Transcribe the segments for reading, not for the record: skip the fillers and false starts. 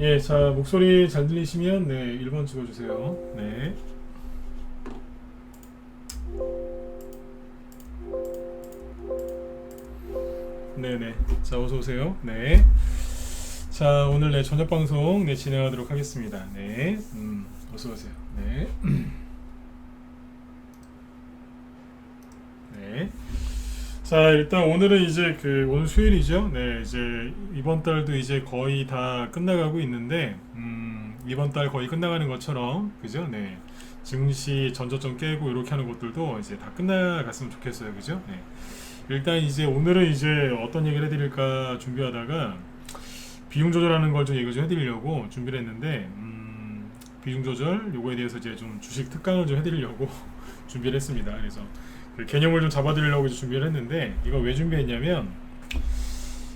예, 자, 목소리 잘 들리시면 네, 1번 찍어주세요. 네. 네네. 자, 어서오세요. 네. 자, 오늘 네, 저녁 방송 네, 진행하도록 하겠습니다. 네. 어서오세요. 네. 네. 자, 일단 오늘은 이제 오늘 수요일이죠. 네, 이제 이번 달도 이제 거의 다 끝나가고 있는데, 이번 달 거의 끝나가는 것처럼, 그죠? 네. 증시 전저점 깨고 이렇게 하는 것들도 이제 다 끝나갔으면 좋겠어요. 그죠? 네. 일단 이제 오늘은 이제 어떤 얘기를 해드릴까 준비하다가 비중 조절하는 걸 좀 얘기 좀 해드리려고 준비를 했는데, 비중 조절 요거에 대해서 이제 좀 주식 특강을 좀 해드리려고 준비를 했습니다. 그래서 그 개념을 좀 잡아드리려고 이제 준비를 했는데 이거 왜 준비했냐면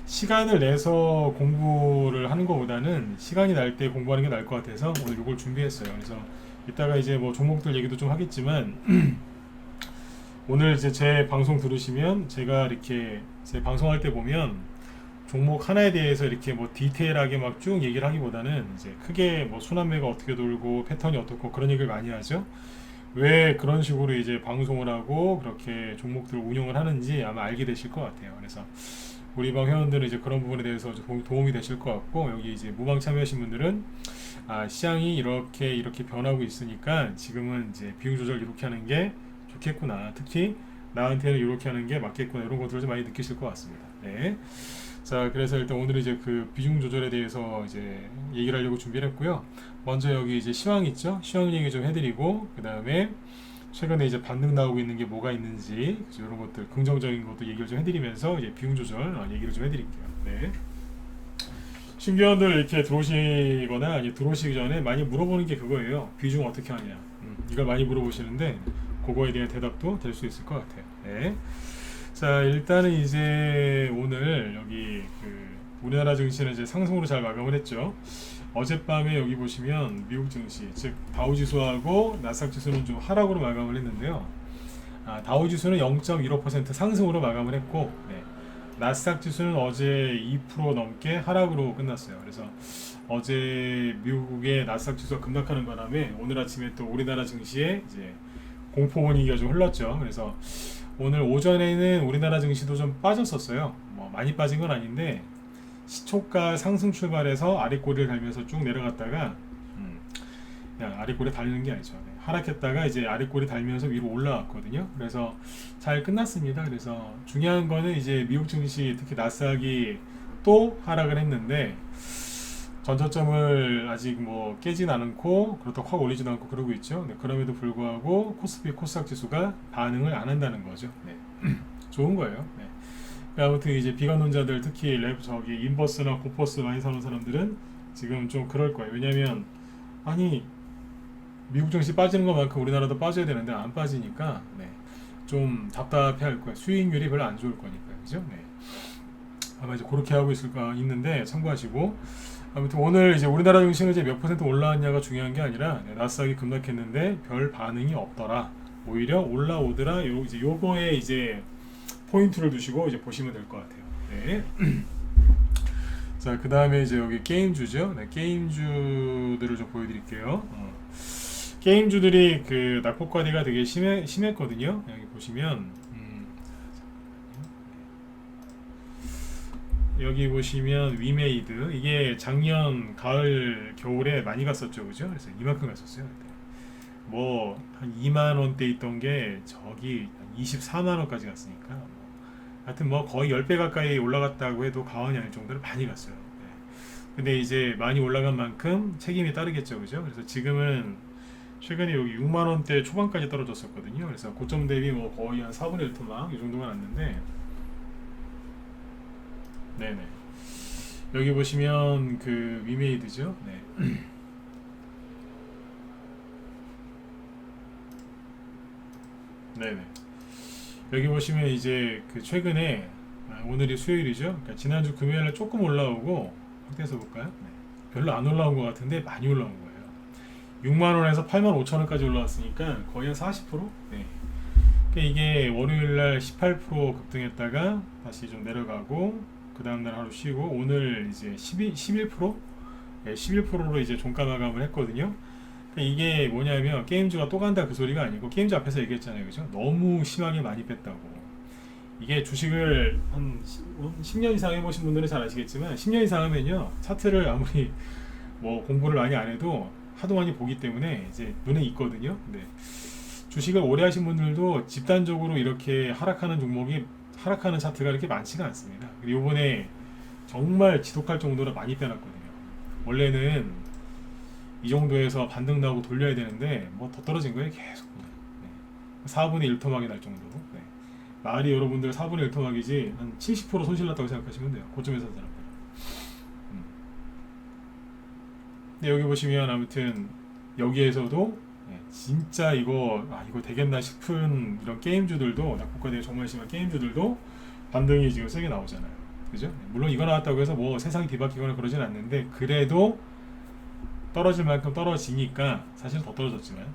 시간을 내서 공부를 하는 것보다는 시간이 날 때 공부하는 게 나을 것 같아서 오늘 이걸 준비했어요. 그래서 이따가 이제 뭐 종목들 얘기도 좀 하겠지만 오늘 이제 제 방송 들으시면 제가 이렇게 제 방송할 때 보면 종목 하나에 대해서 이렇게 뭐 디테일하게 막 쭉 얘기를 하기보다는 이제 크게 뭐 순환매가 어떻게 돌고 패턴이 어떻고 그런 얘기를 많이 하죠. 왜 그런 식으로 이제 방송을 하고 그렇게 종목들을 운영을 하는지 아마 알게 되실 것 같아요. 그래서 우리 방 회원들은 이제 그런 부분에 대해서 도움이 되실 것 같고 여기 이제 무방 참여하신 분들은 시장이 이렇게 변하고 있으니까 지금은 이제 비용 조절 이렇게 하는 게 좋겠구나. 특히 나한테는 이렇게 하는 게 맞겠구나. 이런 것들을 좀 많이 느끼실 것 같습니다. 네. 자, 그래서 일단 오늘 이제 그 비중 조절에 대해서 이제 얘기를 하려고 준비를 했고요. 먼저 여기 이제 시황 있죠? 시황 얘기 좀 해드리고, 그 다음에 최근에 이제 반등 나오고 있는 게 뭐가 있는지, 그죠? 이런 것들, 긍정적인 것도 얘기를 좀 해드리면서 이제 비중 조절 얘기를 좀 해드릴게요. 네. 신규원들 이렇게 들어오시거나 아니 들어오시기 전에 많이 물어보는 게 그거예요. 비중 어떻게 하냐. 이걸 많이 물어보시는데, 그거에 대한 대답도 될 수 있을 것 같아요. 네. 자, 일단은 이제 오늘 여기 우리나라 증시는 이제 상승으로 잘 마감을 했죠. 어젯밤에 여기 보시면 미국 증시, 즉 다우 지수하고 나스닥 지수는 좀 하락으로 마감을 했는데요. 다우 지수는 0.15% 상승으로 마감을 했고, 네. 나스닥 지수는 어제 2% 넘게 하락으로 끝났어요. 그래서 어제 미국의 나스닥 지수가 급락하는 바람에 오늘 아침에 또 우리나라 증시에 이제 공포 분위기가 좀 흘렀죠. 그래서 오늘 오전에는 우리나라 증시도 좀 빠졌었어요. 뭐 많이 빠진 건 아닌데 시초가 상승 출발해서 아랫꼬리를 달면서 쭉 내려갔다가 그냥 아랫꼬리 달리는 게 아니죠. 네. 하락했다가 이제 아랫꼬리 달면서 위로 올라왔거든요. 그래서 잘 끝났습니다. 그래서 중요한 거는 이제 미국 증시 특히 나스닥이 또 하락을 했는데 전저점을 아직 뭐 깨진 않고 그렇다고 확 올리진 않고 그러고 있죠. 네, 그럼에도 불구하고 코스피 코스닥 지수가 반응을 안 한다는 거죠. 네. 좋은 거예요. 네. 아무튼 이제 비관론자들 특히 인버스나 고퍼스 많이 사는 사람들은 지금 좀 그럴 거예요. 왜냐면 아니 미국 증시 빠지는 것만큼 우리나라도 빠져야 되는데 안 빠지니까 네. 좀 답답해 할 거예요. 수익률이 별로 안 좋을 거니까요. 그죠? 네. 아마 이제 그렇게 하고 있는데 참고하시고 아무튼 오늘 이제 우리나라 증시는 이제 몇 퍼센트 올라왔냐가 중요한 게 아니라 나스닥이 급락했는데 별 반응이 없더라. 오히려 올라오더라. 요거에 이제 포인트를 두시고 이제 보시면 될 것 같아요. 네. 자, 그 다음에 이제 여기 게임주죠. 네, 게임주들을 좀 보여드릴게요. 게임주들이 낙폭과대가 되게 심했거든요. 여기 보시면 여기 보시면 위메이드 이게 작년 가을 겨울에 많이 갔었죠, 그죠? 그래서 이만큼 갔었어요. 뭐 한 2만 원대 있던 게 저기 24만 원까지 갔으니까 하여튼 뭐 거의 10배 가까이 올라갔다고 해도 과언이 아닐 정도로 많이 갔어요. 네. 근데 이제 많이 올라간 만큼 책임이 따르겠죠, 그죠? 그래서 지금은 최근에 여기 6만 원대 초반까지 떨어졌었거든요. 그래서 고점 대비 뭐 거의 한 4분의 1 토막 이 정도가 났는데, 네네. 여기 보시면 위메이드죠. 네. 네네. 여기 보시면 이제 최근에 오늘이 수요일이죠. 그러니까 지난주 금요일에 조금 올라오고 확대해서 볼까요? 네. 별로 안 올라온 것 같은데 많이 올라온 거예요. 6만 원에서 8만 5천 원까지 올라왔으니까 거의 한 40%? 네. 그러니까 이게 월요일날 18% 급등했다가 다시 좀 내려가고 그 다음날 하루 쉬고 오늘 이제 11% 11%로 이제 종가 마감을 했거든요. 그러니까 이게 뭐냐면 게임주가 또 간다 그 소리가 아니고 게임주 앞에서 얘기했잖아요, 그죠? 너무 심하게 많이 뺐다고. 이게 주식을 한 10년 이상 해보신 분들은 잘 아시겠지만 10년 이상 하면요 차트를 아무리 뭐 공부를 많이 안 해도 하도 많이 보기 때문에 이제 눈에 익거든요. 근데 주식을 오래 하신 분들도 집단적으로 이렇게 하락하는 종목이 하락하는 차트가 이렇게 많지가 않습니다. 그리고 이번에 정말 지독할 정도로 많이 빼놨거든요. 원래는 이 정도에서 반등 나오고 돌려야 되는데 뭐 더 떨어진 거예요 계속. 네. 4분의 1 토막이 날 정도로. 네. 말이 여러분들 4분의 1 토막이지 한 70% 손실 났다고 생각하시면 돼요. 고점에서 산 사람들. 근데 여기 보시면 아무튼 여기에서도 진짜 이거 되겠나 싶은 이런 게임주들도 낙폭과대에 정말 심한 게임주들도 반등이 지금 세게 나오잖아요. 그죠? 물론 이거 나왔다고 해서 뭐 세상이 뒤바뀌거나 그러진 않는데 그래도 떨어질 만큼 떨어지니까 사실 더 떨어졌지만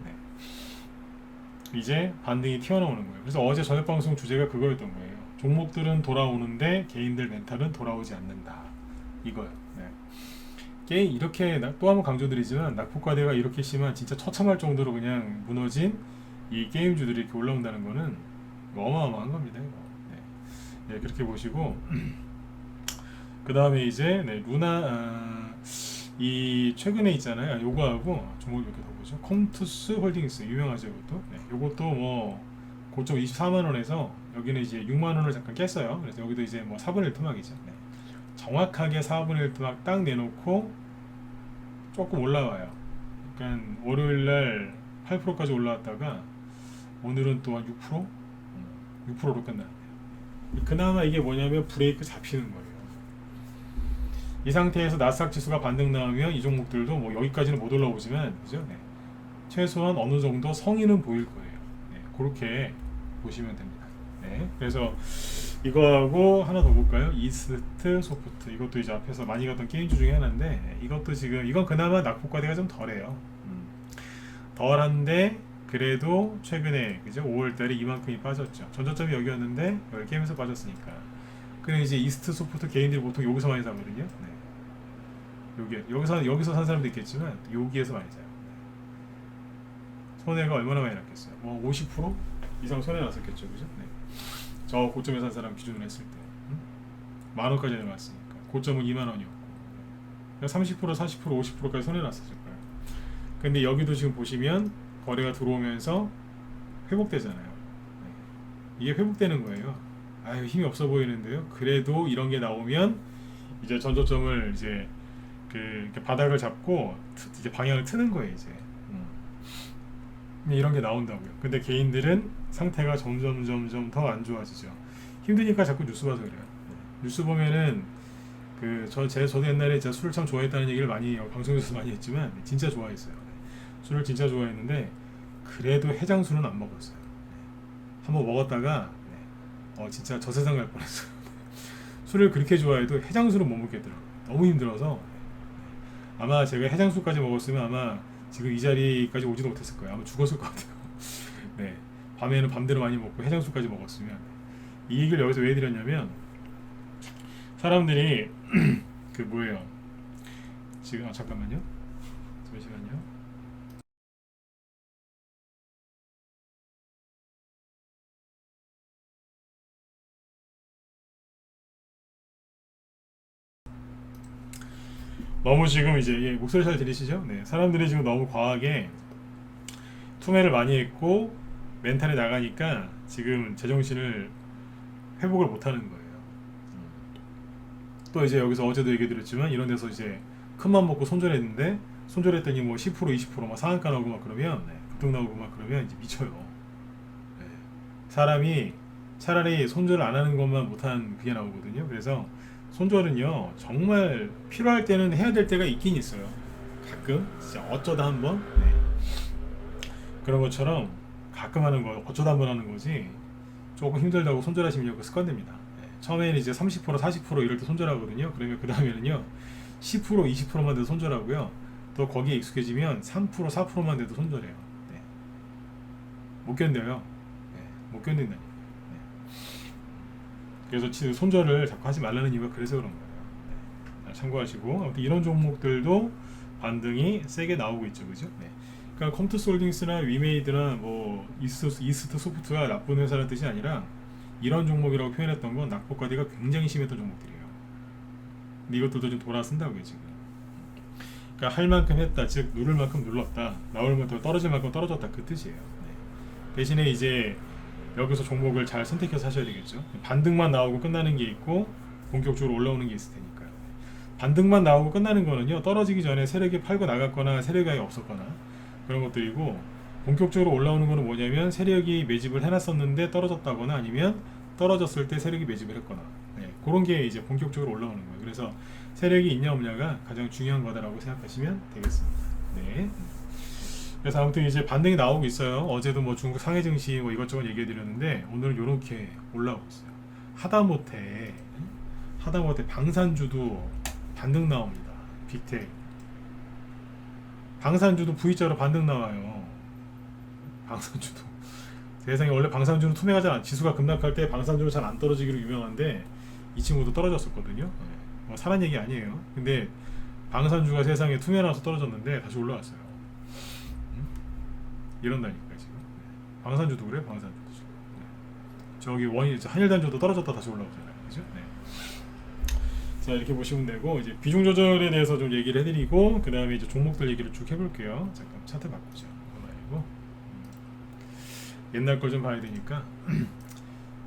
이제 반등이 튀어나오는 거예요. 그래서 어제 저녁 방송 주제가 그거였던 거예요. 종목들은 돌아오는데 개인들 멘탈은 돌아오지 않는다. 이거요. 게임 이렇게 또 한 번 강조드리지만 낙폭과대가 이렇게 심한 진짜 처참할 정도로 그냥 무너진 이 게임주들이 이렇게 올라온다는 거는 어마어마한 겁니다. 이거. 네, 그렇게 보시고 그 다음에 이제 루나 이 최근에 있잖아요. 요거하고 종목 이렇게 더 보죠. 컴투스 홀딩스 유명하죠, 이것도. 요것도 뭐 고점 24만 원에서 여기는 이제 6만 원을 잠깐 깼어요. 그래서 여기도 이제 뭐 4분의 1 토막이죠. 정확하게 4분의 1 토막 딱 내놓고 조금 올라와요. 그러니까 월요일날 8%까지 올라왔다가 오늘은 또 한 6%? 6%로 끝나는데 그나마 이게 뭐냐면 브레이크 잡히는 거예요. 이 상태에서 나스닥 지수가 반등 나오면 이 종목들도 뭐 여기까지는 못 올라오지만 그죠? 최소한 어느 정도 성의는 보일 거예요. 그렇게 보시면 됩니다. 그래서 이거하고 하나 더 볼까요? 이스트 소프트. 이것도 이제 앞에서 많이 갔던 게임주 중에 하나인데 이것도 지금 이건 그나마 낙폭과대가 좀 덜해요. 덜한데 그래도 최근에 그죠? 5월달에 이만큼이 빠졌죠. 전저점이 여기였는데 여기 게임에서 빠졌으니까. 그럼 이제 이스트 소프트 개인들이 보통 여기서 많이 사거든요. 여기서 산 사람도 있겠지만 여기에서 많이 사요. 손해가 얼마나 많이 났겠어요? 뭐 50% 이상 손해 났었겠죠, 그죠? 저 고점에 산 사람 기준으로 했을 때 만 원까지 내려왔으니까 고점은 2만 원이었고 30% 40% 50%까지 손해 났었을 거예요. 근데 여기도 지금 보시면 거래가 들어오면서 회복되잖아요. 이게 회복되는 거예요. 아유 힘이 없어 보이는데요. 그래도 이런 게 나오면 이제 전저점을 이제 이렇게 바닥을 잡고 이제 방향을 트는 거예요. 이제 이런 게 나온다고요. 근데 개인들은 상태가 점점 더 안 좋아지죠. 힘드니까 자꾸 뉴스 봐서 그래요. 뉴스 보면은 저도 옛날에 진짜 술을 참 좋아했다는 얘기를 많이 방송에서 많이 했지만 진짜 좋아했어요. 술을 진짜 좋아했는데 그래도 해장술은 안 먹었어요. 한번 먹었다가 진짜 저 세상 갈 뻔했어요. 술을 그렇게 좋아해도 해장술은 못 먹겠더라고요. 너무 힘들어서 아마 제가 해장술까지 먹었으면 아마 지금 이 자리까지 오지도 못했을 거예요. 아마 죽었을 것 같아요. 밤에는 밤대로 많이 먹고 해장술까지 먹었으면. 이 얘기를 여기서 왜 드렸냐면 사람들이 그 뭐예요? 지금 잠깐만요. 잠시만요. 너무 지금 이제 목소리 잘 들리시죠? 사람들이 지금 너무 과하게 투매를 많이 했고 멘탈이 나가니까 지금 제정신을 회복을 못하는 거예요. 또 이제 여기서 어제도 얘기 드렸지만 이런 데서 이제 큰맘 먹고 손절했는데 손절했더니 뭐 10% 20% 상한가 나오고 막 그러면 급등 나오고 막 그러면 이제 미쳐요. 사람이 차라리 손절을 안 하는 것만 못한 그게 나오거든요. 그래서 손절은요 정말 필요할 때는 해야 될 때가 있긴 있어요. 가끔 진짜 어쩌다 한번 그런 것처럼 가끔 하는 거 어쩌다 한번 하는 거지 조금 힘들다고 손절하시면 그 습관됩니다. 처음에는 이제 30% 40% 이럴 때 손절하거든요. 그러면 그 다음에는요 10% 20%만 돼도 손절하고요. 또 거기에 익숙해지면 3% 4%만 돼도 손절해요. 못 견뎌요. 못 견딘다니까. 그래서 손절을 자꾸 하지 말라는 이유가 그래서 그런 거예요. 참고하시고 아무튼 이런 종목들도 반등이 세게 나오고 있죠, 그죠? 네. 그러니까 컴투스홀딩스나 위메이드나 뭐 이스트 소프트가 나쁜 회사라는 뜻이 아니라 이런 종목이라고 표현했던 건 낙폭과대가 굉장히 심했던 종목들이에요. 근데 이것들도 좀 돌아선다고요 지금. 그러니까 할 만큼 했다, 즉 누를 만큼 눌렀다, 나올 만큼 떨어질 만큼 떨어졌다, 그 뜻이에요. 네. 대신에 이제 여기서 종목을 잘 선택해서 하셔야 되겠죠. 반등만 나오고 끝나는 게 있고 본격적으로 올라오는 게 있을 테니까요. 반등만 나오고 끝나는 거는요, 떨어지기 전에 세력이 팔고 나갔거나 세력이 아예 없었거나 그런 것들이고, 본격적으로 올라오는 거는 뭐냐면 세력이 매집을 해놨었는데 떨어졌다거나 아니면 떨어졌을 때 세력이 매집을 했거나, 네, 그런 게 이제 본격적으로 올라오는 거예요. 그래서 세력이 있냐 없냐가 가장 중요한 거다라고 생각하시면 되겠습니다. 네. 그래서 아무튼 이제 반등이 나오고 있어요. 어제도 뭐 중국 상해 증시 뭐 이것저것 얘기해 드렸는데 오늘은 이렇게 올라오고 있어요. 하다못해 방산주도 반등 나옵니다. 빅텍 방산주도 V자로 반등 나와요. 방산주도 세상에 원래 방산주는 투명하지 않아. 지수가 급락할 때 방산주는 잘 안 떨어지기로 유명한데 이 친구도 떨어졌었거든요. 네. 뭐 사람 얘기 아니에요. 근데 방산주가 세상에 투명해서 떨어졌는데 다시 올라왔어요. 이런다니까 지금. 네. 방산주도 그래, 방산주도 지금. 네. 저기 한일단주도 떨어졌다 다시 올라오잖아요, 그죠? 네. 자, 이렇게 보시면 되고, 이제 비중 조절에 대해서 좀 얘기를 해드리고, 그 다음에 이제 종목들 얘기를 쭉 해볼게요. 잠깐 차트 바꾸죠. 이거 말고 옛날 걸 좀 봐야 되니까.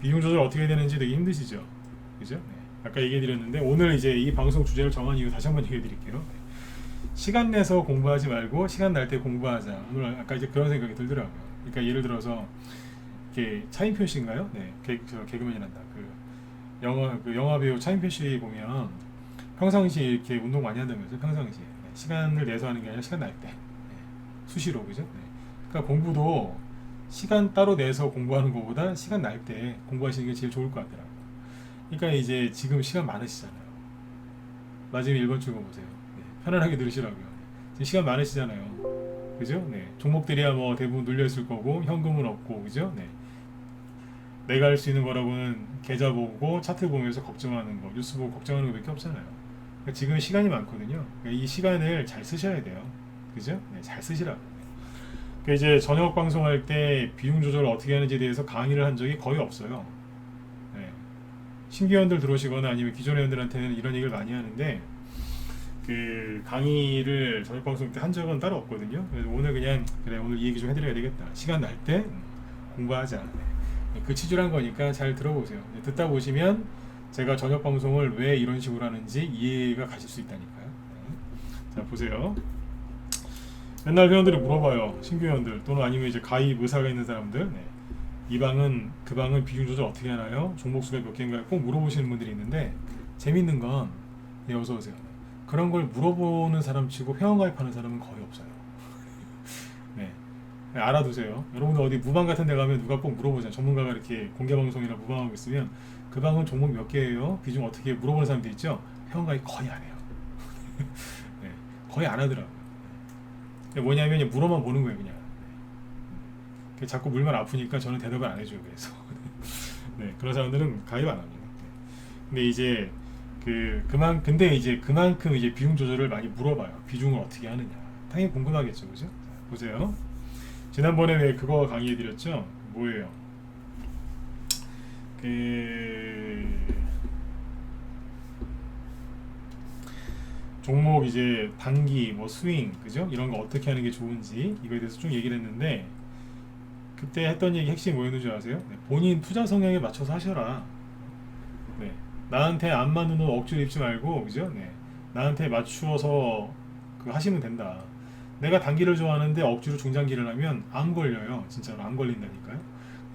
비중 조절 어떻게 되는지 되게 힘드시죠, 그죠? 네. 아까 얘기해드렸는데 오늘 이제 이 방송 주제를 정한 이유 다시 한번 얘기해드릴게요. 네. 시간 내서 공부하지 말고 시간 날 때 공부하자. 오늘 아까 이제 그런 생각이 들더라고요. 그러니까 예를 들어서 이렇게 차인표 씨인가요? 네, 개그맨이란다. 그 영화 배우 차인표 씨 보면 평상시에 이렇게 운동 많이 한다면서요. 평상시에 네, 시간을 내서 하는 게 아니라 시간 날 때. 네, 수시로, 그죠? 네. 그러니까 공부도 시간 따로 내서 공부하는 것보다 시간 날 때 공부하시는 게 제일 좋을 것 같더라고요. 그러니까 이제 지금 시간 많으시잖아요. 마지막 1번 출구 보세요. 네, 편안하게 들으시라고요. 지금 시간 많으시잖아요. 그죠? 네. 종목들이야 뭐 대부분 눌려있을 거고 현금은 없고, 그죠? 네. 내가 할 수 있는 거라고는 계좌 보고 차트 보면서 걱정하는 거, 뉴스 보고 걱정하는 거밖에 없잖아요. 그러니까 지금 시간이 많거든요. 그러니까 이 시간을 잘 쓰셔야 돼요. 그죠? 네, 잘 쓰시라고. 그러니까 이제 저녁 방송할 때 비중 조절을 어떻게 하는지에 대해서 강의를 한 적이 거의 없어요. 네. 신규원들 들어오시거나 아니면 기존 회원들한테는 이런 얘기를 많이 하는데, 그 강의를 저녁 방송 때 한 적은 따로 없거든요. 그래서 오늘 그냥 그래, 오늘 이 얘기 좀 해드려야 되겠다. 시간 날 때 공부하자. 네. 그 취지로 한 거니까 잘 들어보세요. 듣다 보시면 제가 저녁 방송을 왜 이런 식으로 하는지 이해가 가실 수 있다니까요. 네. 자, 보세요. 맨날 회원들이 물어봐요. 신규 회원들 또는 아니면 이제 가입 의사가 있는 사람들. 네. 이 방은 그 방은 비중 조절 어떻게 하나요? 종목 수가 몇 개인가요? 꼭 물어보시는 분들이 있는데, 재밌는 건, 네, 어서 오세요. 그런 걸 물어보는 사람 치고 회원 가입하는 사람은 거의 없어요. 네. 네, 알아두세요. 여러분들 어디 무방 같은 데 가면 누가 꼭 물어보잖아요. 전문가가 이렇게 공개 방송이나 무방하고 있으면 그 방은 종목 몇 개예요? 비중 어떻게 물어보는 사람들 있죠? 회원 가입 거의 안 해요. 네, 거의 안 하더라고요. 네. 뭐냐면 물어만 보는 거예요, 그냥. 네. 자꾸 물면 아프니까 저는 대답을 안 해줘요. 그래서 네, 그런 사람들은 가입 안 합니다. 네. 근데 이제 근데 이제 그만큼 이제 비중 조절을 많이 물어봐요. 비중을 어떻게 하느냐. 당연히 궁금하겠죠, 그죠? 자, 보세요. 지난번에 왜 그거 강의해드렸죠? 뭐예요? 종목 이제 단기 뭐 스윙, 그죠? 이런 거 어떻게 하는 게 좋은지 이거에 대해서 좀 얘기를 했는데, 그때 했던 얘기 핵심이 뭐였는지 아세요? 네, 본인 투자 성향에 맞춰서 하셔라. 네, 나한테 안 맞는 옷 억지로 입지 말고, 그죠? 네, 나한테 맞추어서 하시면 된다. 내가 단기를 좋아하는데 억지로 중장기를 하면 안 걸려요. 진짜로 안 걸린다니까요.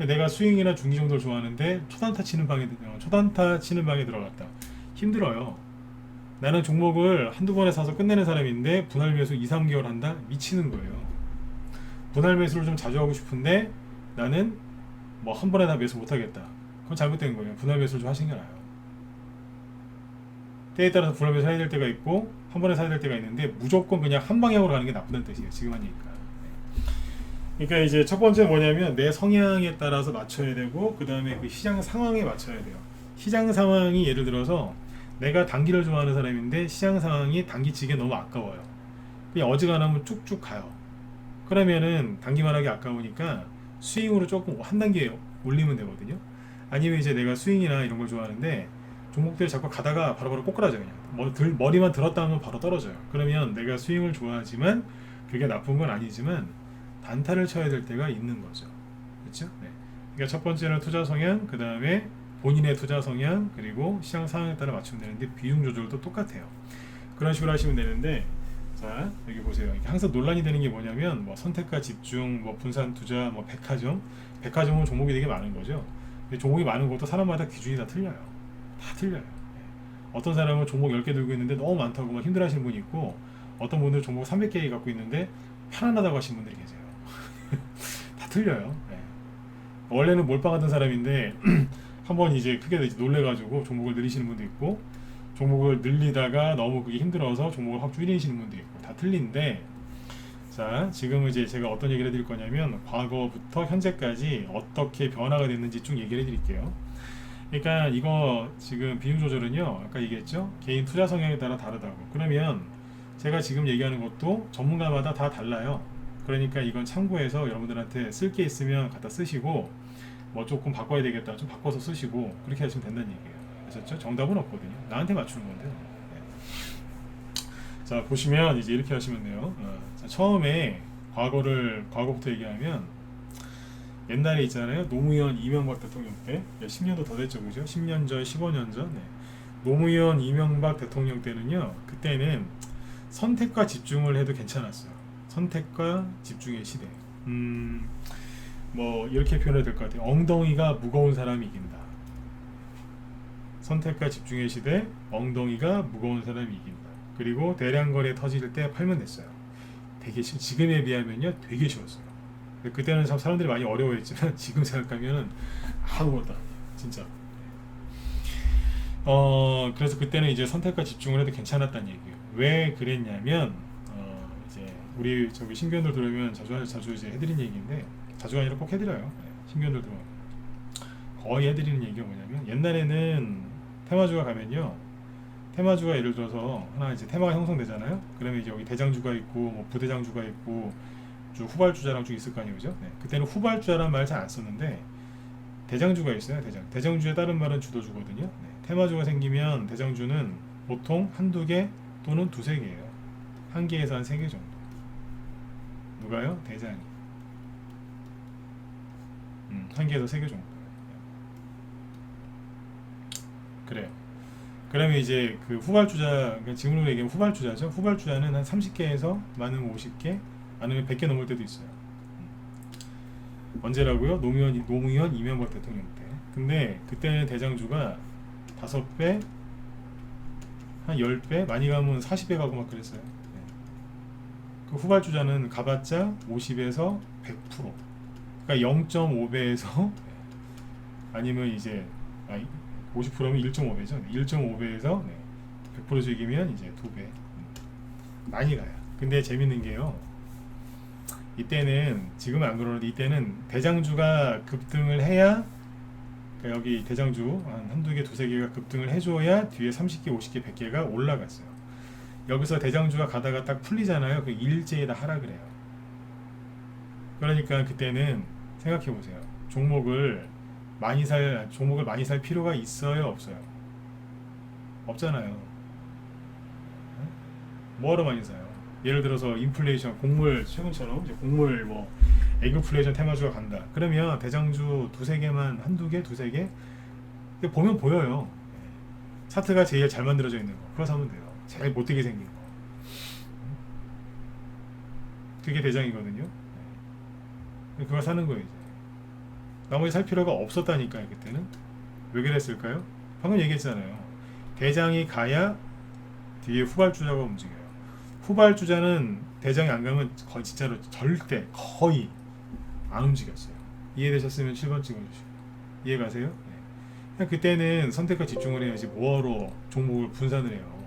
내가 스윙이나 중기 정도를 좋아하는데 초단타 치는 방에 들어갔다. 힘들어요. 나는 종목을 한두 번에 사서 끝내는 사람인데 분할 매수 2, 3개월 한다? 미치는 거예요. 분할 매수를 좀 자주 하고 싶은데 나는 뭐 한 번에 다 매수 못하겠다. 그건 잘못된 거예요. 분할 매수를 좀 하시는 게 나아요. 때에 따라서 분할 매수 해야 될 때가 있고 한 번에 사야 될 때가 있는데 무조건 그냥 한 방향으로 가는 게 나쁘다는 뜻이에요. 지금 한 얘기가. 그러니까 이제 첫 번째 뭐냐면 내 성향에 따라서 맞춰야 되고, 그 다음에 그 시장 상황에 맞춰야 돼요. 시장 상황이 예를 들어서 내가 단기를 좋아하는 사람인데 시장 상황이 단기치기에 너무 아까워요. 그냥 어지간하면 쭉쭉 가요. 그러면은 단기만 하기 아까우니까 스윙으로 조금 한 단계 올리면 되거든요. 아니면 이제 내가 스윙이나 이런 걸 좋아하는데 종목들 자꾸 가다가 바로바로 꼬꾸라져. 그냥 머리만 들었다 하면 바로 떨어져요. 그러면 내가 스윙을 좋아하지만 그게 나쁜 건 아니지만 단타를 쳐야 될 때가 있는 거죠. 그렇죠? 네. 그러니까 첫 번째는 투자 성향, 그 다음에 본인의 투자 성향, 그리고 시장 상황에 따라 맞추면 되는데 비중 조절도 똑같아요. 그런 식으로 하시면 되는데, 자 여기 보세요. 이게 항상 논란이 되는 게 뭐냐면 뭐 선택과 집중, 뭐 분산 투자, 뭐 백화점은 종목이 되게 많은 거죠. 종목이 많은 것도 사람마다 기준이 다 틀려요. 다 틀려요. 어떤 사람은 종목 10개 들고 있는데 너무 많다고 막 힘들어하시는 분이 있고, 어떤 분들 종목 300개 갖고 있는데 편안하다고 하시는 분들이 계세요. 다 틀려요. 네. 원래는 몰빵하던 사람인데 한번 이제 크게 놀래가지고 종목을 늘리시는 분도 있고, 종목을 늘리다가 너무 그게 힘들어서 종목을 확 줄이시는 분도 있고, 다 틀린데, 자 지금은 이제 제가 어떤 얘기를 해드릴 거냐면 과거부터 현재까지 어떻게 변화가 됐는지 쭉 얘기를 해드릴게요. 그러니까 이거 지금 비중 조절은요, 아까 얘기했죠, 개인 투자 성향에 따라 다르다고. 그러면 제가 지금 얘기하는 것도 전문가마다 다 달라요. 그러니까 이건 참고해서 여러분들한테 쓸 게 있으면 갖다 쓰시고, 뭐 조금 바꿔야 되겠다 좀 바꿔서 쓰시고, 그렇게 하시면 된다는 얘기예요. 아셨죠? 정답은 없거든요. 나한테 맞추는 건데요. 네. 자 보시면 이제 이렇게 하시면 돼요. 자, 처음에 과거부터 얘기하면, 옛날에 있잖아요, 노무현 이명박 대통령 때, 10년도 더 됐죠, 그죠? 10년 전, 15년 전. 네. 노무현 이명박 대통령 때는요, 그때는 선택과 집중을 해도 괜찮았어요. 선택과 집중의 시대. 뭐 이렇게 표현해도 될 것 같아요. 엉덩이가 무거운 사람이 이긴다. 선택과 집중의 시대, 엉덩이가 무거운 사람이 이긴다. 그리고 대량 거래 터질 때 팔면 됐어요. 되게 지금에 비하면요 되게 쉬웠어요. 그때는 참 사람들이 많이 어려워했지만 지금 생각하면은 아무것도 아니에요, 진짜. 그래서 그때는 이제 선택과 집중을 해도 괜찮았다는 얘기예요. 왜 그랬냐면, 이제 우리 저기 신규원들 들어오면 자주 이제 해드린 얘기인데, 자주가 아니라 꼭 해드려요. 네, 신규원들 들어오면 거의 해드리는 얘기가 뭐냐면, 옛날에는 테마주가 가면요, 테마주가 예를 들어서 하나 이제 테마가 형성되잖아요. 그러면 이제 여기 대장주가 있고 뭐 부대장주가 있고 쭉 후발주자랑 쭉 있을 거 아니에요, 그죠? 네. 그때는 후발주자란 말 잘 안 썼는데 대장주가 있어요. 대장주의 다른 말은 주도주거든요. 네. 테마주가 생기면 대장주는 보통 한두 개 또는 두세 개예요. 한 개에서 한 세 개 정도. 누가요? 대장이. 한 개에서 세 개 정도. 그래요. 그러면 이제 그 후발주자, 그러니까 지금으로 얘기하면 후발주자죠. 후발주자는 한 30개에서 많으면 50개, 많으면 100개 넘을 때도 있어요. 언제라고요? 노무현 이명박 대통령 때. 근데 그때는 대장주가 5배, 한 10배, 많이 가면 40배 가고 막 그랬어요. 네. 그 후발주자는 가봤자 50에서 100%. 그러니까 0.5배에서 아니면 이제 50%면 1.5배죠. 1.5배에서 100% 수익이면 이제 2배. 많이 가요. 근데 재밌는 게요, 이때는, 지금은 안 그러는데 이때는 대장주가 급등을 해야, 그러니까 여기 대장주 한두 개, 두세 개가 급등을 해줘야 뒤에 30개, 50개, 100개가 올라갔어요. 여기서 대장주가 가다가 딱 풀리잖아요. 그 일제히 다 하락을 해요. 그러니까 그때는 생각해 보세요. 종목을 많이 살 필요가 있어요, 없어요? 없잖아요. 뭐하러 많이 사요? 예를 들어서 인플레이션, 곡물, 최근처럼 이제 곡물 뭐 에그플레이션 테마주가 간다. 그러면 대장주 두세 개만, 한두 개, 두세 개 보면 보여요. 차트가 제일 잘 만들어져 있는 거, 그거 사면 돼요. 제일 못되게 생긴 거. 그게 대장이거든요. 그거 사는 거예요. 이제 나머지 살 필요가 없었다니까요. 그때는 왜 그랬을까요? 방금 얘기했잖아요. 대장이 가야 뒤에 후발주자가 움직여요. 후발주자는 대장이 안 가면 거의 진짜로 절대 거의 안 움직였어요. 이해되셨으면 7번 찍어주시고. 이해가세요? 네. 그때는 선택과 집중을 해야지 뭐하러 종목을 분산을 해요.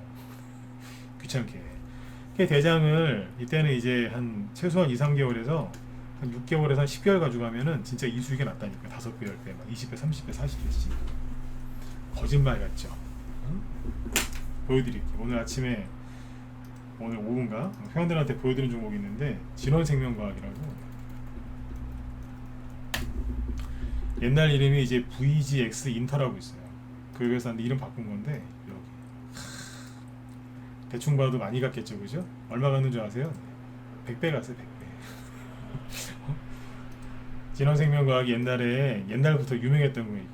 귀찮게. 대장을 이때는 이제 한 최소한 2, 3개월에서 한 6개월에서 한 10개월 가져가면은 진짜 이수익이 났다니까. 5배, 10배, 막 20배, 30배, 40배씩. 거짓말 같죠? 응? 보여드릴게요. 오늘 아침에 오늘 오후인가 회원들한테 보여드린 종목이 있는데 진원생명과학이라고 옛날 이름이 이제 VGX 인터라고 있어요. 그 회사인데 이름 바꾼 건데 여기 대충 봐도 많이 갔겠죠, 그죠? 얼마 갔는 줄 아세요? 100배 갔어요, 100배. 진원생명과학이 옛날부터 유명했던 거예요. 이게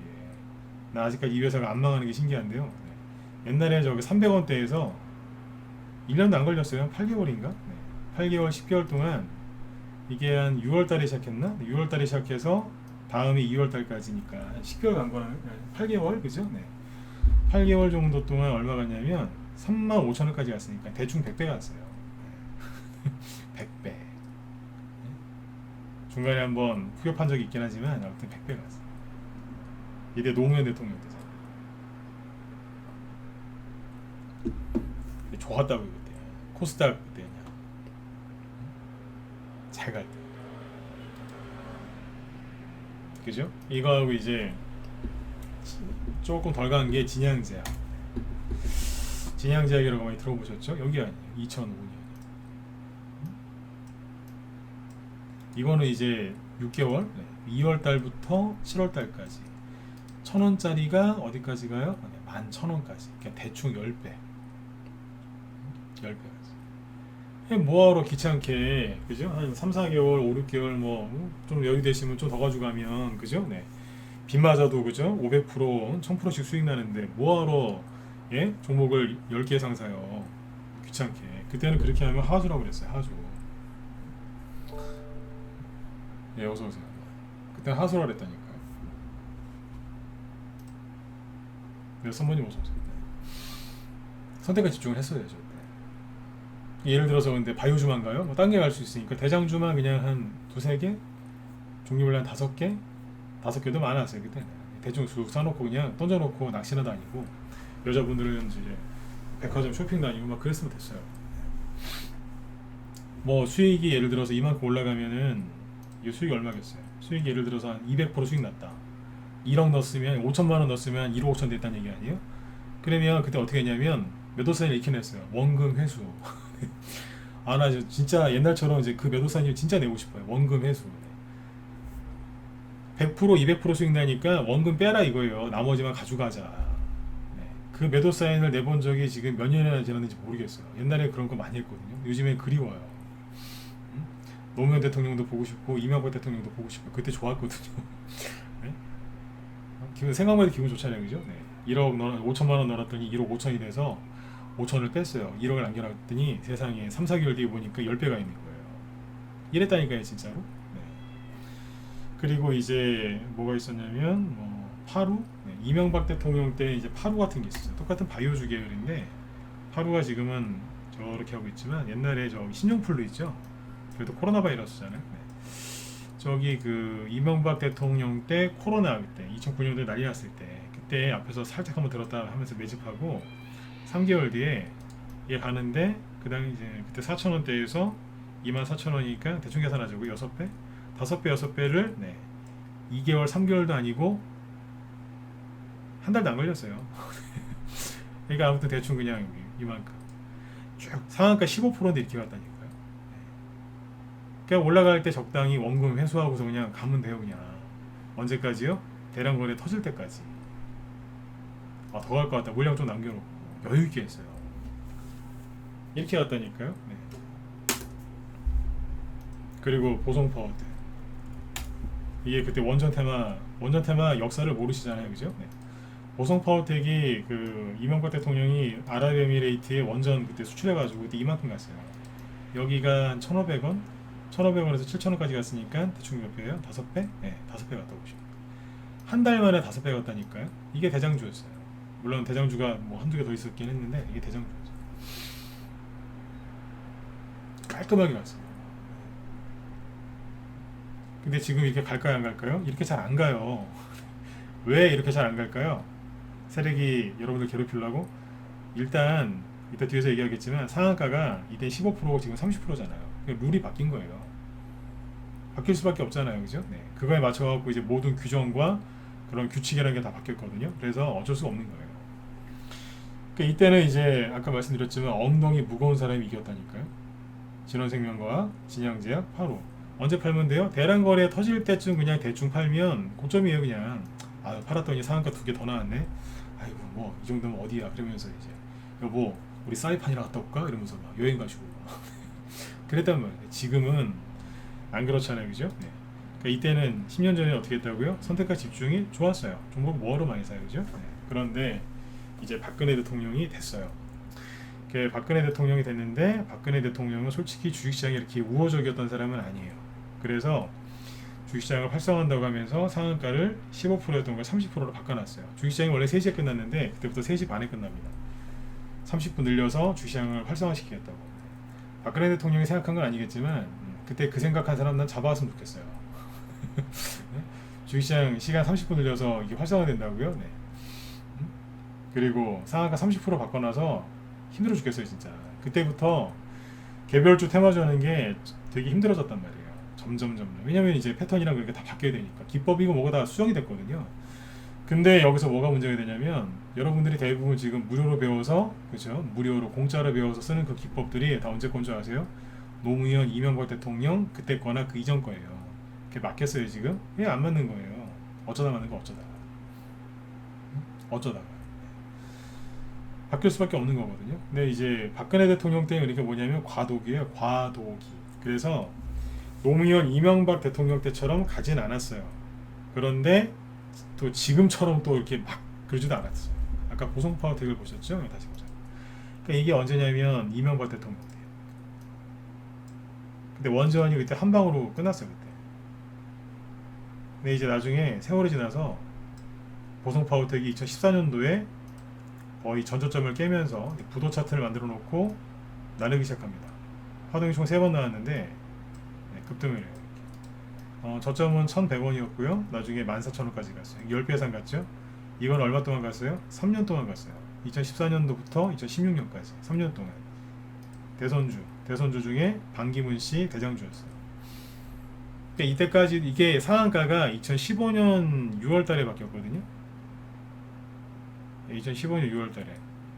나 아직까지 이 회사가 안 망하는 게 신기한데요. 옛날에 저기 300원대에서 1년도 안 걸렸어요. 한 8개월인가? 8개월, 10개월 동안 이게 한 6월달에 시작했나? 6월달에 시작해서 다음이 2월달까지니까 10개월 간 거는 8개월, 그죠? 8개월 정도 동안 얼마 갔냐면 35,000원까지 갔으니까 대충 100배 갔어요. 100배. 중간에 한번 후협한 적이 있긴 하지만 아무튼 100배 갔어요. 이때 노무현 대통령 때잖아. 좋았다고 그때. 코스닥 그때 그냥 잘 갈 때. 그죠? 이거하고 이제 조금 덜 간 게 진양제약. 진양제약이라고 많이 들어보셨죠? 여기 아니에요. 2005년. 이거는 이제 6개월, 2월 달부터 7월 달까지 1,000원짜리가 어디까지 가요? 11,000원까지. 그러니까 대충 10배. 10배까지. 뭐하러 귀찮게, 그죠? 한 3, 4개월, 5, 6개월 뭐 좀 여유 되시면 좀 더 가지고 가면, 그죠? 빚 맞아도, 그죠? 500%, 1000%씩 수익 나는데 뭐하러 종목을 10개 이상 사요. 귀찮게. 그때는 그렇게 하면 하주라고 그랬어요. 하주. 어서 오세요. 그때 하수라 그랬다니까요. 선배님 어서 오세요. 선택에 집중을 했어야죠. 예를 들어서 근데 바이오주만가요? 뭐 딴 게 갈 수 있으니까 대장주만 그냥 한 2-3개? 종류별로 한 5개? 5개도 많았어요. 그때 대충 쑥 사놓고 그냥 던져놓고 낚시나 다니고 여자분들은 이제 백화점 쇼핑 다니고 막 그랬으면 됐어요. 뭐 수익이 예를 들어서 이만큼 올라가면은 이 수익이 얼마겠어요? 수익이 예를 들어서 한 200% 수익 났다. 1억 넣었으면 5천만원 넣었으면 1억 5천 됐다는 얘기 아니에요? 그러면 그때 어떻게 했냐면 매도사인을 익혀냈어요. 원금 회수. 아, 나 진짜 옛날처럼 이제 그 매도사님 진짜 내고 싶어요. 원금 회수. 100% 200% 수익 나니까 원금 빼라 이거예요. 나머지만 가져가자. 그 매도 사인을 내본 적이 지금 몇 년이나 지났는지 모르겠어요. 옛날에 그런 거 많이 했거든요. 요즘엔 그리워요. 노무현 대통령도 보고 싶고 이명박 대통령도 보고 싶고 그때 좋았거든요. 생각만 해도 기분 좋잖아요, 그죠? 1억 5천만 원 넣었더니 1억 5천이 돼서 5천을 뺐어요. 1억을 남겨놨더니 세상에 3, 4개월 뒤에 보니까 10배가 있는 거예요. 이랬다니까요, 진짜로. 그리고 이제 뭐가 있었냐면 파루, 이명박 대통령 때 이제 파루 같은 게 있었어요. 똑같은 바이오주 계열인데 파루가 지금은 저렇게 하고 있지만 옛날에 저 신종플루 있죠. 그래도 코로나 바이러스잖아요. 저기 그 이명박 대통령 때 코로나 그때 2009년도에 난리 났을 때 그때 앞에서 살짝 한번 들었다 하면서 매집하고 3개월 뒤에 얘 가는데 그 당시 이제 그때 4,000원대에서 24,000원이니까 대충 계산하자고 6배? 5배, 6배를 2개월, 3개월도 아니고 한 달도 안 걸렸어요. 그러니까 아무튼 대충 그냥 이만큼 쭉 상한가 15%인데 이렇게 갔다니까요. 그러니까 올라갈 때 적당히 원금 회수하고서 그냥 가면 돼요. 그냥 언제까지요? 대량 거래 터질 때까지. 더 갈 것 같다. 물량 좀 남겨놓고 여유 있게 했어요. 이렇게 갔다니까요. 그리고 보성파워드 이게 그때 원전 테마 역사를 모르시잖아요, 그죠? 보성파워텍이 그 이명박 대통령이 아랍에미레이트에 원전 그때 수출해가지고 그때 이만큼 갔어요. 여기가 한 1,500원, 1,500원에서 7,000원까지 갔으니까 대충 몇 배예요? 5배? 5배 갔다 오시고 한 달 만에 5배 갔다니까요. 이게 대장주였어요. 물론 대장주가 뭐 한두 개 더 있었긴 했는데 이게 대장주였어요. 깔끔하게 갔어요. 근데 지금 이렇게 갈까요, 안 갈까요? 이렇게 잘 안 가요. 왜 이렇게 잘 안 갈까요? 세력이 여러분들 괴롭히려고? 일단 이따 뒤에서 얘기하겠지만 상한가가 이때 15%고 지금 30%잖아요. 룰이 바뀐 거예요. 바뀔 수밖에 없잖아요, 그죠? 그거에 맞춰갖고 이제 모든 규정과 그런 규칙이라는 게 다 바뀌었거든요. 그래서 어쩔 수가 없는 거예요. 그러니까 이때는 이제 아까 말씀드렸지만 엉덩이 무거운 사람이 이겼다니까요. 진원생명과 진양제약 8호. 언제 팔면 돼요? 대량거래 터질 때쯤 그냥 대충 팔면 고점이에요. 그냥 아 팔았더니 상한가 2개 더 나왔네. 아이고 뭐 이 정도면 어디야. 그러면서 이제 여보 우리 사이판이나 갔다 올까? 이러면서 막 여행 가시고 그랬단 말이에요. 지금은 안 그렇잖아요. 그죠? 네. 그러니까 이때는 10년 전에 어떻게 했다고요? 선택과 집중이 좋았어요. 종목 뭐로 많이 사요. 그죠? 네. 그런데 이제 박근혜 대통령이 됐어요. 박근혜 대통령이 됐는데 박근혜 대통령은 솔직히 주식시장이 이렇게 우호적이었던 사람은 아니에요. 그래서 주식시장을 활성화한다고 하면서 상한가를 15%였던 걸 30%로 바꿔놨어요. 주식시장이 원래 3시에 끝났는데 그때부터 3시 반에 끝납니다. 30분 늘려서 주식시장을 활성화시키겠다고. 박근혜 대통령이 생각한 건 아니겠지만 그때 그 생각한 사람 난 잡아왔으면 좋겠어요. 네? 주식시장 시간 30분 늘려서 이게 활성화된다고요? 네. 그리고 상한가 30% 바꿔놔서 힘들어 죽겠어요 진짜. 그때부터 개별주 테마주 하는 게 되게 힘들어졌단 말이에요. 점점. 왜냐면 이제 패턴이랑 그렇게 다 바뀌어야 되니까. 기법이고 뭐가 다 수정이 됐거든요. 근데 여기서 뭐가 문제가 되냐면 여러분들이 대부분 지금 무료로 배워서 그죠? 무료로 공짜로 배워서 쓰는 그 기법들이 다 언제 건 줄 아세요? 노무현, 이명박 대통령 그때 거나 그 이전 거예요. 그게 맞겠어요 지금? 왜 안 맞는 거예요? 어쩌다 맞는 거 어쩌다가 바뀔 수밖에 없는 거거든요. 근데 이제 박근혜 대통령 때는 이게 뭐냐면 과도기예요. 과도기. 그래서 노무현, 이명박 대통령 때처럼 가진 않았어요. 그런데 또 지금처럼 또 이렇게 막 그러지도 않았어요. 아까 고성파워 덱을 보셨죠? 다시 보자. 그러니까 이게 언제냐면 이명박 대통령 때. 근데 원전이 그때 한 방으로 끝났어요. 그때. 근데 이제 나중에 세월이 지나서 고성파워 덱이 2014년도에 거의 전저점을 깨면서 부도 차트를 만들어 놓고 나르기 시작합니다. 파동이 총 3번 나왔는데 급등을 해요. 저점은 1,100원이었고요. 나중에 14,000원까지 갔어요. 10배 이상 갔죠? 이건 얼마 동안 갔어요? 3년 동안 갔어요. 2014년도부터 2016년까지 3년 동안. 대선주 중에 반기문 씨 대장주였어요. 그러니까 이때까지 이게 상한가가 2015년 6월 달에 바뀌었거든요. 2015년 6월 달에.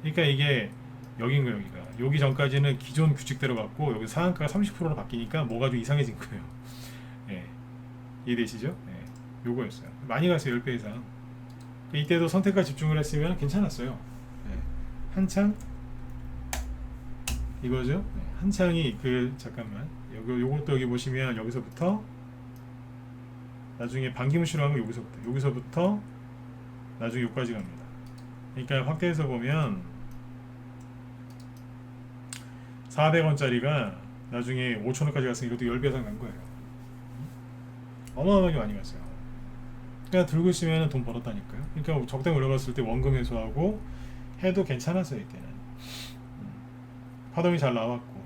그러니까 이게 여긴 거예요, 여기가. 여기 전까지는 기존 규칙대로 갔고 여기 상한가가 30%로 바뀌니까 뭐가 좀 이상해진 거예요. 예. 이해되시죠? 예. 요거였어요. 많이 갔어요, 10배 이상. 이때도 선택과 집중을 했으면 괜찮았어요. 예. 한창 이거죠? 네. 한창이 잠깐만. 요것도 여기 보시면 여기서부터 나중에 반기문 씨로 하면 여기서부터 나중에 여기까지 갑니다. 그러니까 확대해서 보면 400원짜리가 나중에 5,000원까지 갔으니 이것도 10배 이상 간 거예요. 어마어마하게 많이 갔어요. 그러니까 들고 있으면 돈 벌었다니까요. 그러니까 적당히 올라갔을 때 원금 회수하고 해도 괜찮았어요. 이때는 파동이 잘 나왔고.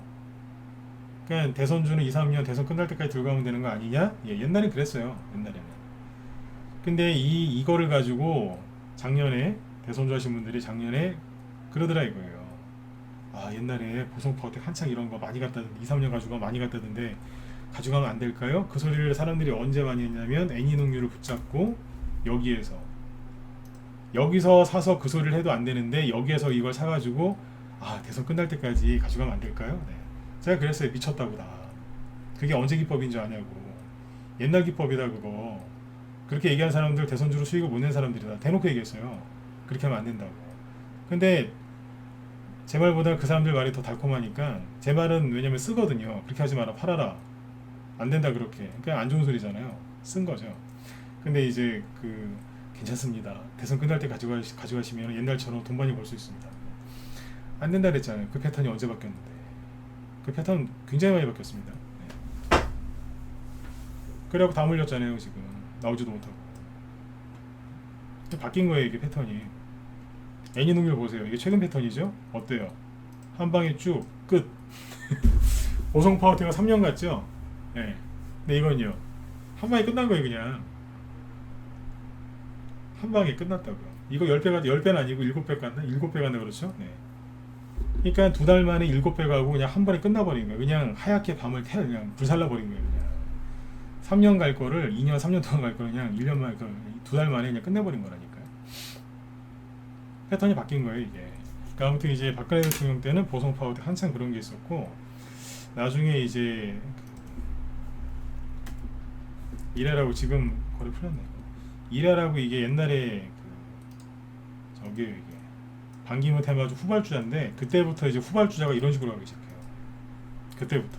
그러니까 대선주는 2, 3년 대선 끝날 때까지 들고 가면 되는 거 아니냐? 예, 옛날엔 그랬어요. 옛날에는. 근데 이거를 가지고 작년에 대선주 하신 분들이 작년에 그러더라 이거예요. 아 옛날에 보성파워텍 한창 이런 거 많이 갔다던데 2, 3년 가지고 많이 갔다던데 가져가면 안 될까요? 그 소리를 사람들이 언제 많이 했냐면 애니농유를 붙잡고 여기서 사서 그 소리를 해도 안 되는데 여기에서 이걸 사가지고 아 대선 끝날 때까지 가져가면 안 될까요? 네. 제가 그랬어요. 미쳤다고 다. 그게 언제 기법인 줄 아냐고. 옛날 기법이다 그거. 그렇게 얘기한 사람들 대선주로 수익을 못 낸 사람들이다. 대놓고 얘기했어요. 그렇게 하면 안 된다고. 근데 제 말보다 그 사람들 말이 더 달콤하니까 제 말은 왜냐면 쓰거든요. 그렇게 하지 마라 팔아라 안 된다 그렇게. 그냥 안 좋은 소리잖아요. 쓴 거죠. 근데 이제 괜찮습니다. 대선 끝날 때 가져가시면 옛날처럼 돈 많이 벌 수 있습니다. 안 된다 그랬잖아요. 그 패턴이 언제 바뀌었는데. 그 패턴 굉장히 많이 바뀌었습니다. 네. 그래갖고 다 물렸잖아요. 지금 나오지도 못하고. 바뀐 거예요. 이게 패턴이. 애니농률 보세요. 이게 최근 패턴이죠. 어때요? 한 방에 쭉 끝. 보성파워텍가 3년 갔죠. 네. 근데 이건요 한 방에 끝난 거예요. 그냥 한 방에 끝났다고요. 이거 10배는 아니고 7배 갔나? 7배 갔나 그렇죠? 네. 그러니까 2달 만에 7배 가고 그냥 한 번에 끝나버린 거예요. 그냥 하얗게 밤을 그냥 불살라버린 거예요. 그냥 3년 갈 거를 2년 3년 동안 갈 거를 그냥 1년 만에 2달 만에 그냥 끝내버린 거라니까요. 패턴이 바뀐 거예요 이게. 그러니까 아무튼 이제 박근혜 대통령 때는 보성 파워 때 한참 그런 게 있었고, 나중에 이제 이래라고 지금 거의 풀렸네. 이래라고 이게 옛날에 저기 이게 반기문 테마주 후발주자인데, 그때부터 이제 후발주자가 이런 식으로 하기 시작해요. 그때부터.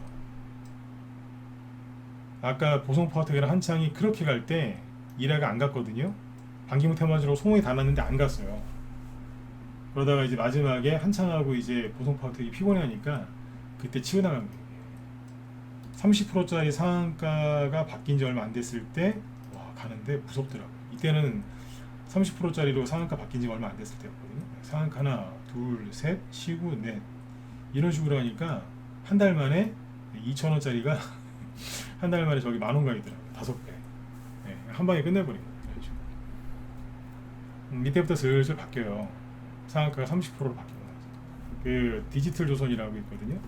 아까 보성 파워텍이랑 한창이 그렇게 갈 때 이래가 안 갔거든요. 반기문 테마주로 소문이 다 났는데 안 갔어요. 그러다가 이제 마지막에 한창하고 이제 보성 파워텍이 피곤해하니까 그때 치고 나간 거예요. 30%짜리 상한가가 바뀐 지 얼마 안 됐을 때 와 가는데 무섭더라고요. 이때는 30%짜리로 상한가 바뀐 지 얼마 안 됐을 때였거든요. 상한가 하나, 둘, 셋, 쉬고 넷 이런 식으로 하니까 한 달 만에 2,000원짜리가 한 달 만에 저기 만원 가이더라고요. 5배. 네, 한 방에 끝내버린 거예요. 이때부터 슬슬 바뀌어요. 상한가가 30%로 바뀌고 나서. 그 디지털 조선이라고 있거든요.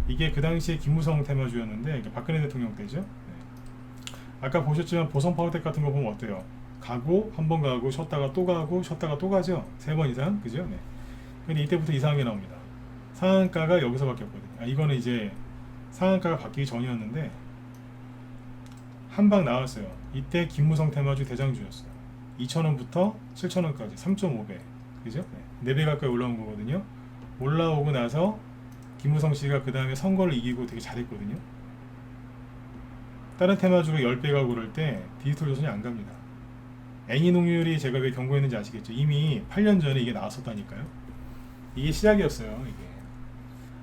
이게 그 당시에 김무성 테마주였는데, 그러니까 박근혜 대통령 때죠. 네. 아까 보셨지만 보성 파워텍 같은 거 보면 어때요? 가고 한 번 가고 쉬었다가 또 가고 쉬었다가 또 가죠. 3번 이상, 그죠? 네. 근데 이때부터 이상한 게 나옵니다. 상한가가 여기서 바뀌었거든요. 이거는 이제 상한가가 바뀌기 전이었는데 한 방 나왔어요. 이때 김무성 테마주 대장주였어요. 2,000원부터 7,000원까지 3.5배, 그죠? 네. 4배 가까이 올라온 거거든요. 올라오고 나서 김무성 씨가 그 다음에 선거를 이기고 되게 잘했거든요. 다른 테마주로 10배 가고 그럴 때 디지털 조선이 안 갑니다. 애니농률이 제가 왜 경고했는지 아시겠죠? 이미 8년 전에 이게 나왔었다니까요. 이게 시작이었어요. 이게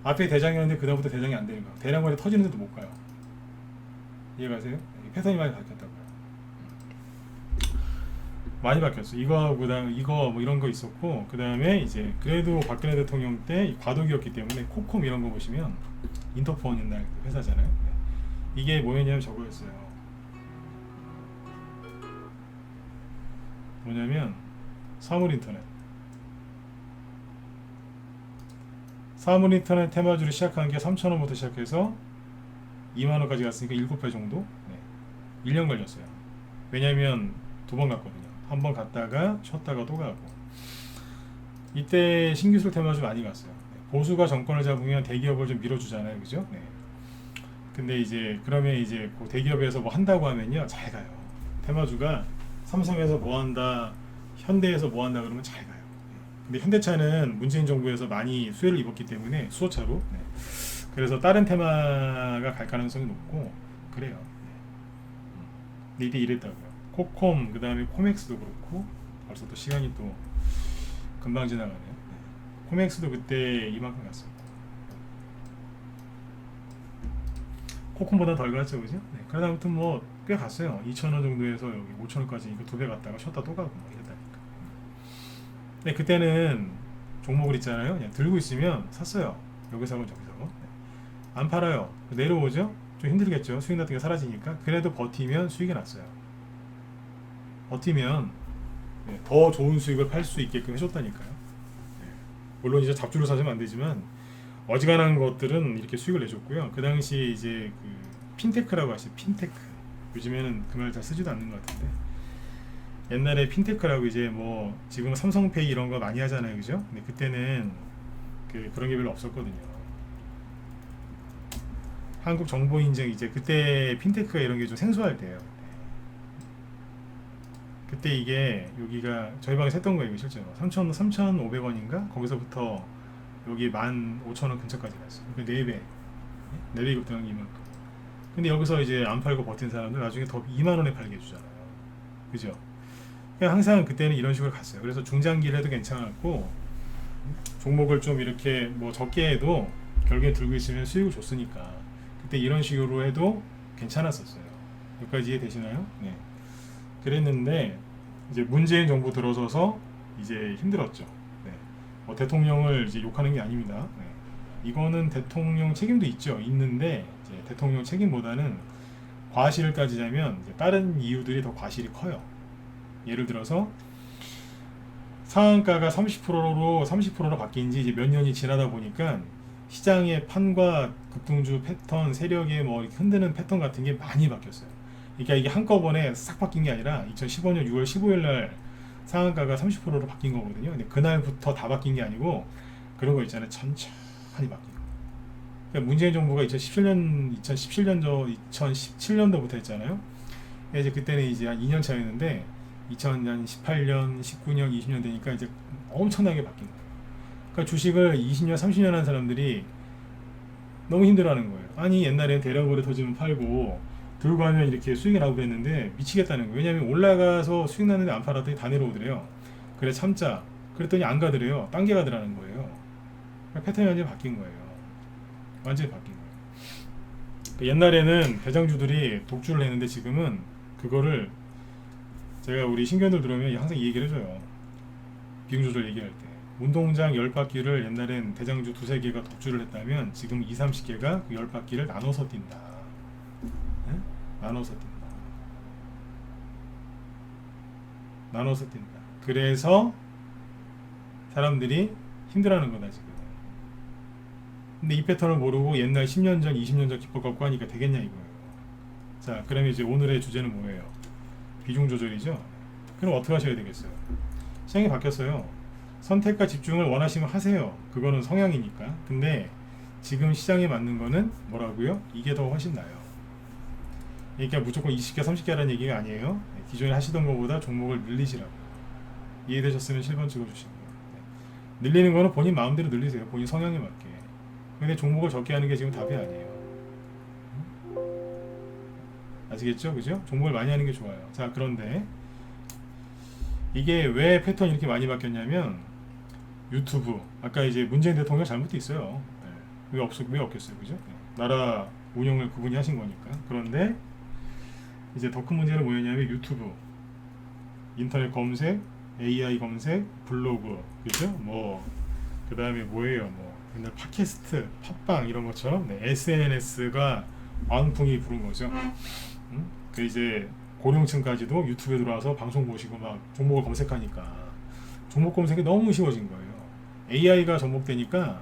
앞에 대장이었는데 그다음부터 대장이 안 되는 거예요. 대량관이 터지는데도 못 가요. 이해가세요? 패턴이 많이 바뀌었다고요. 많이 바뀌었어. 이거하고 그다음 이거 뭐 이런 거 있었고, 그다음에 이제 그래도 박근혜 대통령 때 과도기였기 때문에 코콤 이런 거 보시면 인터폰 옛날 회사잖아요. 이게 뭐였냐면 저거였어요. 뭐냐면 사물인터넷 테마주를 시작한 게 3,000원부터 시작해서 2만원까지 갔으니까 7배 정도. 네. 1년 걸렸어요. 왜냐면 2번 갔거든요. 한 번 갔다가 쉬었다가 또 가고. 이때 신기술 테마주 많이 갔어요. 네. 보수가 정권을 잡으면 대기업을 좀 밀어주잖아요, 그죠? 네. 근데 이제 그러면 이제 그 대기업에서 뭐 한다고 하면요 잘 가요. 테마주가 삼성에서 뭐 한다, 현대에서 뭐 한다 그러면 잘 가요. 근데 현대차는 문재인 정부에서 많이 수혜를 입었기 때문에 수소차로. 네. 그래서 다른 테마가 갈 가능성이 높고 그래요. 네. 이때 이랬다고요. 코콤, 그 다음에 코맥스도 그렇고. 벌써 또 시간이 또 금방 지나가네요. 네. 코맥스도 그때 이만큼 갔어요. 코콤보다 덜 갔죠, 그죠? 네. 그러다 아무튼 뭐 꽤 갔어요. 2,000원 정도에서 여기 5,000원까지 2배 갔다가 쉬었다 또 가고 뭐 이랬다니까. 네, 그때는 종목을 있잖아요. 그냥 들고 있으면 샀어요. 여기서 하고 저기서. 네. 안 팔아요. 내려오죠? 좀 힘들겠죠. 수익 같은 게 사라지니까. 그래도 버티면 수익이 났어요. 버티면 네, 더 좋은 수익을 팔 수 있게끔 해줬다니까요. 네. 물론 이제 잡주로 사시면 안 되지만 어지간한 것들은 이렇게 수익을 내줬고요. 그 당시에 이제 그 핀테크라고 하시죠. 핀테크. 요즘에는 그 말 잘 쓰지도 않는 것 같은데, 옛날에 핀테크라고 이제 뭐 지금 삼성페이 이런 거 많이 하잖아요, 그죠? 근데 그때는 그런 게 별로 없었거든요. 한국 정보 인증 이제 그때 핀테크가 이런 게 좀 생소할 때예요. 그때 이게 여기가 저희 방에서 했던 거예요, 실제로. 3,500원인가? 거기서부터 여기 15,000원 근처까지 갔어요. 그 4배. 4배 급등한 이만큼. 근데 여기서 이제 안 팔고 버틴 사람들 나중에 더 2만원에 팔게 해주잖아요. 그죠? 그냥 항상 그때는 이런 식으로 갔어요. 그래서 중장기를 해도 괜찮았고, 종목을 좀 이렇게 뭐 적게 해도 결국에 들고 있으면 수익을 줬으니까 그때 이런 식으로 해도 괜찮았었어요. 여기까지 이해되시나요? 네. 그랬는데 이제 문재인 정부 들어서서 이제 힘들었죠. 네. 뭐 대통령을 이제 욕하는 게 아닙니다. 네. 이거는 대통령 책임도 있는데 이제 대통령 책임보다는 과실을 따지자면 이제 다른 이유들이 더 과실이 커요. 예를 들어서 상한가가 30%로 바뀐 지 이제 몇 년이 지나다 보니까 시장의 판과 급등주 패턴, 세력의 뭐 이렇게 흔드는 패턴 같은 게 많이 바뀌었어요. 그러니까 이게 한꺼번에 싹 바뀐 게 아니라 2015년 6월 15일 날 상한가가 30%로 바뀐 거거든요. 근데 그날부터 다 바뀐 게 아니고 그런 거 있잖아요. 천천히 바뀐 거. 그러니까 문재인 정부가 2017년도부터 했잖아요. 이제 그때는 이제 한 2년 차였는데 2018년, 19년, 20년 되니까 이제 엄청나게 바뀐 거예요. 그러니까 주식을 20년, 30년 한 사람들이 너무 힘들어하는 거예요. 아니 옛날엔 대량거래 터지면 팔고 들고 가면 이렇게 수익이 나고 그랬는데 미치겠다는 거예요. 왜냐하면 올라가서 수익 나는데 안 팔았더니 다 내려오더래요. 그래 참자. 그랬더니 안 가더래요. 딴 게 가더라는 거예요. 그러니까 패턴이 완전히 바뀐 거예요. 완전히 바뀐 거예요. 그러니까 옛날에는 대장주들이 독주를 했는데 지금은 그거를 제가 우리 신견들 들어오면 항상 이 얘기를 해줘요. 비중 조절 얘기할 때. 운동장 10바퀴를 옛날엔 대장주 2-3개가 독주를 했다면 지금 20-30개가 그 10바퀴를 나눠서 뛴다. 네? 나눠서 뛴다. 나눠서 뛴다. 그래서 사람들이 힘들어하는 거다 지금. 근데 이 패턴을 모르고 옛날 10년 전, 20년 전 기법 갖고 하니까 되겠냐 이거예요. 자, 그러면 이제 오늘의 주제는 뭐예요? 비중 조절이죠. 그럼 어떻게 하셔야 되겠어요? 시장이 바뀌었어요. 선택과 집중을 원하시면 하세요. 그거는 성향이니까. 근데 지금 시장에 맞는 거는 뭐라고요? 이게 더 훨씬 나아요. 그러니까 무조건 20개, 30개 하라는 얘기가 아니에요. 기존에 하시던 것보다 종목을 늘리시라고. 이해되셨으면 7번 찍어주시고요. 늘리는 거는 본인 마음대로 늘리세요. 본인 성향에 맞게. 근데 종목을 적게 하는 게 지금 답이 아니에요. 아시겠죠? 그죠? 종목을 많이 하는 게 좋아요. 자, 그런데 이게 왜 패턴이 이렇게 많이 바뀌었냐면 유튜브, 아까 이제 문재인 대통령 잘못도 있어요. 네. 왜 없겠어요? 그죠? 네. 나라 운영을 그분이 하신 거니까. 그런데 이제 더 큰 문제는 뭐였냐면 유튜브, 인터넷 검색, AI 검색, 블로그, 그죠? 뭐 그 다음에 뭐예요? 뭐 옛날 팟캐스트, 팟빵 이런 것처럼 네, SNS가 왕풍이 부른 거죠. 그 이제 고령층까지도 유튜브에 들어와서 방송 보시고 막 종목을 검색하니까 종목 검색이 너무 쉬워진 거예요. AI가 접목되니까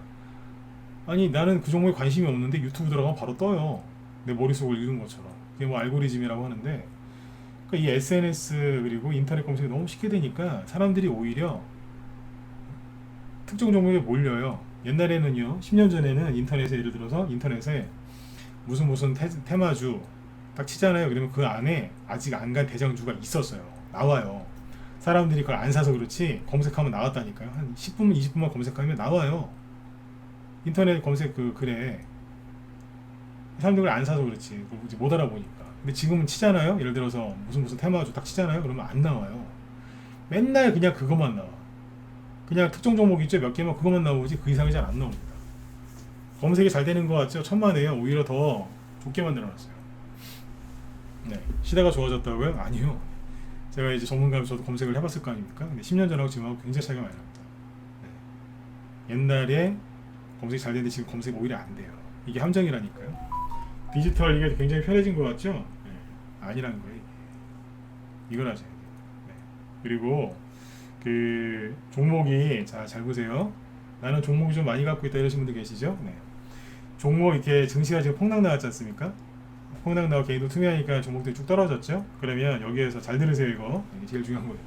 아니 나는 그 종목에 관심이 없는데 유튜브 들어가면 바로 떠요. 내 머릿속을 읽은 것처럼. 그게 뭐 알고리즘이라고 하는데 그러니까 이 SNS 그리고 인터넷 검색이 너무 쉽게 되니까 사람들이 오히려 특정 종목에 몰려요. 옛날에는요, 10년 전에는 인터넷에 예를 들어서 인터넷에 무슨 테마주 딱 치잖아요. 그러면 그 안에 아직 안 간 대장주가 있었어요. 나와요. 사람들이 그걸 안 사서 그렇지 검색하면 나왔다니까요. 한 10분, 20분만 검색하면 나와요. 인터넷 검색 그래. 사람들이 그걸 안 사서 그렇지 못 알아보니까. 근데 지금은 치잖아요. 예를 들어서 무슨 테마주 딱 치잖아요. 그러면 안 나와요. 맨날 그냥 그것만 나와. 그냥 특정 종목 있죠. 몇 개만 그것만 나오지 그 이상이 잘 안 나옵니다. 검색이 잘 되는 것 같죠? 천만에요. 오히려 더 좁게 만들어놨어요. 네. 시대가 좋아졌다고요? 아니요. 제가 이제 전문가로서 저도 검색을 해봤을 거 아닙니까? 근데 10년 전하고 지금하고 굉장히 차이가 많이 납니다. 네. 옛날에 검색이 잘 되는데 지금 검색이 오히려 안 돼요. 이게 함정이라니까요. 디지털 이게 굉장히 편해진 것 같죠? 네. 아니라는 거예요. 이걸 아셔야 돼요. 네. 그리고 그 종목이 잘 보세요. 나는 종목이 좀 많이 갖고 있다 이러신 분들 계시죠? 네. 종목 이렇게 증시가 지금 폭락 나왔지 않습니까? 폭락 나고 개인도 투명하니까 종목들이 쭉 떨어졌죠? 그러면 여기에서 잘 들으세요. 이거 제일 중요한 거예요.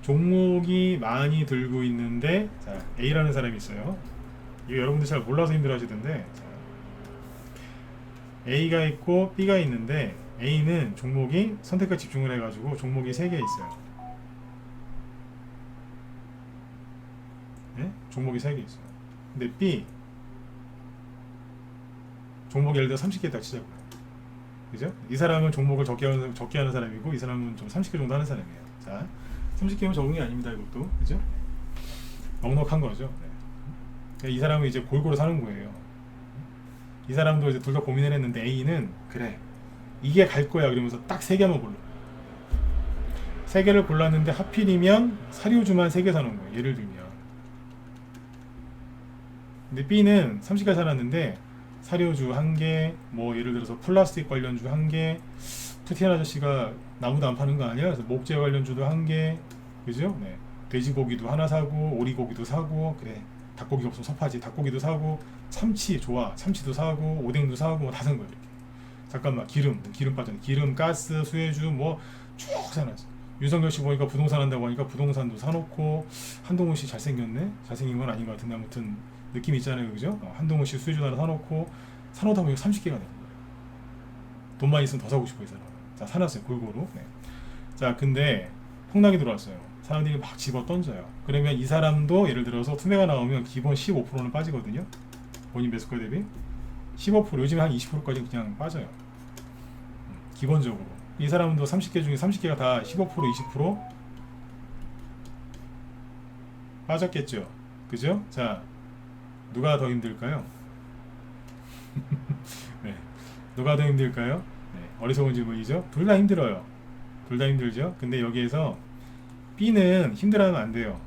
종목이 많이 들고 있는데 자, A라는 사람이 있어요. 이거 여러분들 잘 몰라서 힘들어 하시던데 자, A가 있고 B가 있는데 A는 종목이 선택과 집중을 해가지고 종목이 3개 있어요. 네? 종목이 3개 있어요. 근데 B 종목 예를 들어 30개 딱 치자고요. 그죠? 이 사람은 종목을 적게 하는 사람이고 이 사람은 좀 30개 정도 하는 사람이에요. 자, 30개면 적은 게 아닙니다. 이것도. 그죠? 넉넉한 거죠. 네. 이 사람은 이제 골고루 사는 거예요. 이 사람도 이제 둘 다 고민을 했는데 A는 그래 이게 갈 거야 그러면서 딱 3개만 골라. 3개를 골랐는데 하필이면 사료주만 3개 사는 거예요. 예를 들면. 근데 B는 30개 살았는데 사료주 1개, 뭐 예를 들어서 플라스틱 관련주 1개, 푸티안 아저씨가 나무도 안 파는 거 아니야? 그래서 목재 관련주도 1개, 그죠? 네. 돼지고기도 하나 사고, 오리고기도 사고, 그래. 닭고기 없으면 섭하지. 닭고기도 사고, 참치 좋아. 참치도 사고, 오뎅도 사고, 뭐 다 산 거예요. 이렇게. 잠깐만, 기름 빠졌네. 기름, 가스, 수혜주, 뭐 쭉 사놨어. 유성열 씨 보니까 부동산 한다고 하니까 부동산도 사놓고, 한동훈 씨 잘생겼네? 잘생긴 건 아닌 것 같은데 아무튼 느낌 있잖아요, 그죠? 한동훈 씨 수혜주 하나 사놓고, 사놓다 보니까 30개가 되는 거예요. 돈만 있으면 더 사고 싶어 이 사람. 자, 사놨어요 골고루. 네. 자, 근데 폭락이 들어왔어요. 사람들이 막 집어 던져요. 그러면 이 사람도 예를 들어서 투매가 나오면 기본 15%는 빠지거든요. 본인 매수가 대비 15%, 요즘에 한 20%까지 그냥 빠져요. 기본적으로 이 사람도 30개 중에 30개가 다 15% 20% 빠졌겠죠. 그죠? 자, 누가 더 힘들까요? 네. 누가 더 힘들까요? 네. 어리석은 질문이죠. 둘 다 힘들어요. 둘 다 힘들죠. 근데 여기에서 B는 힘들어하면 안 돼요.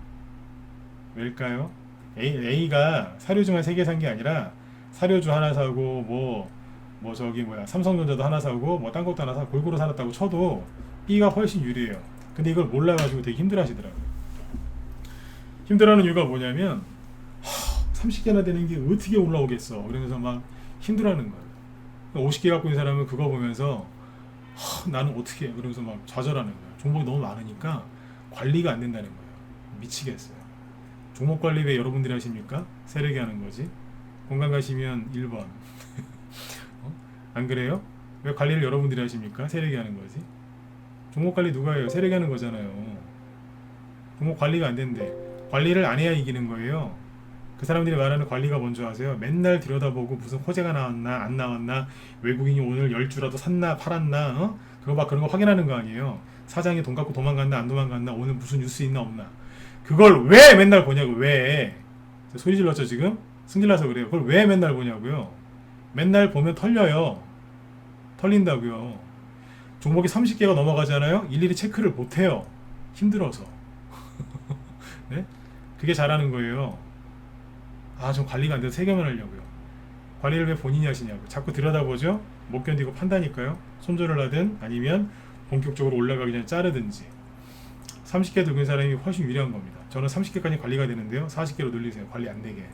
왜일까요? A가 사료주만 3개 산 게 아니라 사료주 하나 사고 뭐 저기 뭐야 삼성전자도 하나 사고 뭐 딴 것도 하나 사고 골고루 살았다고 쳐도 B가 훨씬 유리해요. 근데 이걸 몰라가지고 되게 힘들어 하시더라고요. 힘들어하는 이유가 뭐냐면 30개나 되는 게 어떻게 올라오겠어 그러면서 막 힘들어하는 거예요. 50개 갖고 있는 사람은 그거 보면서 나는 어떻게 해? 그러면서 막 좌절하는 거예요. 종목이 너무 많으니까 관리가 안 된다는 거예요. 미치겠어요. 종목 관리 왜 여러분들이 하십니까? 세력이 하는 거지. 공간 가시면 1번 안 그래요? 왜 관리를 여러분들이 하십니까? 세력이 하는 거지. 종목 관리 누가 해요? 세력이 하는 거잖아요. 종목 관리가 안 된대. 관리를 안 해야 이기는 거예요. 그 사람들이 말하는 관리가 뭔지 아세요? 맨날 들여다보고 무슨 호재가 나왔나 안 나왔나, 외국인이 오늘 10주라도 샀나 팔았나, 그거 막 그런 거 확인하는 거 아니에요. 사장이 돈 갖고 도망갔나 안 도망갔나, 오늘 무슨 뉴스 있나 없나. 그걸 왜 맨날 보냐고. 왜 소리 질렀죠 지금? 승질나서 그래요. 그걸 왜 맨날 보냐고요. 맨날 보면 털려요. 털린다고요. 종목이 30개가 넘어가잖아요. 일일이 체크를 못해요. 힘들어서. 네? 그게 잘하는 거예요. 좀 관리가 안 돼서 3개만 하려고요. 관리를 왜 본인이 하시냐고. 자꾸 들여다보죠. 못 견디고 판다니까요. 손절을 하든 아니면 본격적으로 올라가기 전에 자르든지. 30개 들고 있는 사람이 훨씬 유리한 겁니다. 저는 30개까지 관리가 되는데요. 40개로 늘리세요. 관리 안 되게.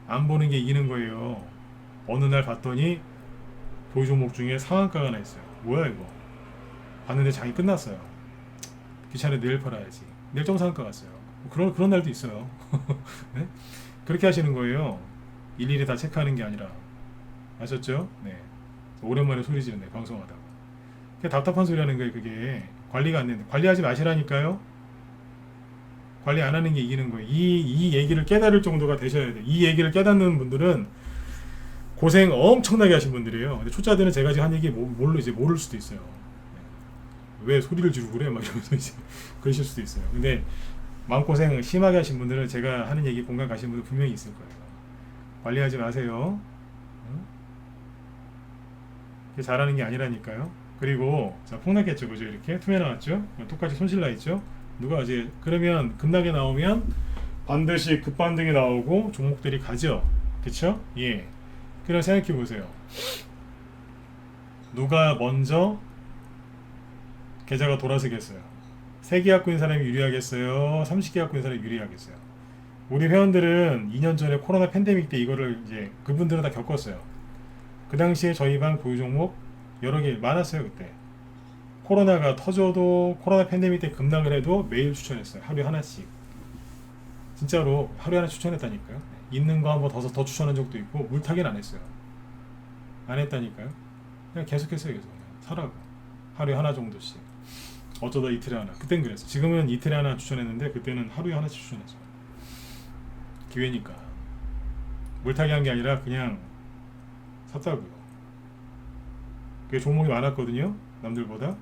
안 보는 게 이기는 거예요. 어느 날 봤더니 보유 종목 중에 상한가가 하나 있어요. 뭐야 이거. 봤는데 장이 끝났어요. 귀찮아 내일 팔아야지. 내일 정상가 갔어요. 그런 날도 있어요. 네? 그렇게 하시는 거예요. 일일이 다 체크하는 게 아니라. 아셨죠? 네. 오랜만에 소리 지르네 방송하다가. 그게 답답한 소리 하는 거예요. 그게 관리가 안 되는데. 관리하지 마시라니까요. 관리 안 하는 게 이기는 거예요. 이 얘기를 깨달을 정도가 되셔야 돼요. 이 얘기를 깨닫는 분들은 고생 엄청나게 하신 분들이에요. 근데 초짜들은 제가 지금 한 얘기 모를 수도 있어요. 왜 소리를 지르고 그래? 막 이러면서 이제 그러실 수도 있어요. 근데 마음고생 심하게 하신 분들은 제가 하는 얘기 공감 가신 분들 분명히 있을 거예요. 관리하지 마세요. 그게 잘하는 게 아니라니까요. 그리고 자, 폭락했죠, 그죠? 이렇게 투매 나왔죠? 똑같이 손실 나 있죠? 누가 이제 그러면 급락이 나오면 반드시 급반등이 나오고 종목들이 가죠, 그쵸? 예. 그럼 생각해 보세요. 누가 먼저 계좌가 돌아서겠어요? 3개 갖고 있는 사람이 유리하겠어요? 30개 갖고 있는 사람이 유리하겠어요? 우리 회원들은 2년 전에 코로나 팬데믹 때 이거를 이제 그분들은 다 겪었어요. 그 당시에 저희 방 보유 종목 여러 개 많았어요. 그때 코로나가 터져도 코로나 팬데믹 때 급락을 해도 매일 추천했어요. 하루에 하나씩. 진짜로 하루에 하나 추천했다니까요. 있는 거 한번 더 추천한 적도 있고 물타기는 안 했어요. 안 했다니까요. 그냥 계속했어요. 계속 사라고. 하루에 하나 정도씩. 어쩌다 이틀에 하나. 그땐 그랬어. 지금은 이틀에 하나 추천했는데 그때는 하루에 하나씩 추천했어요. 기회니까. 물타기 한 게 아니라 그냥 샀다고요. 그게 종목이 많았거든요. 남들보다.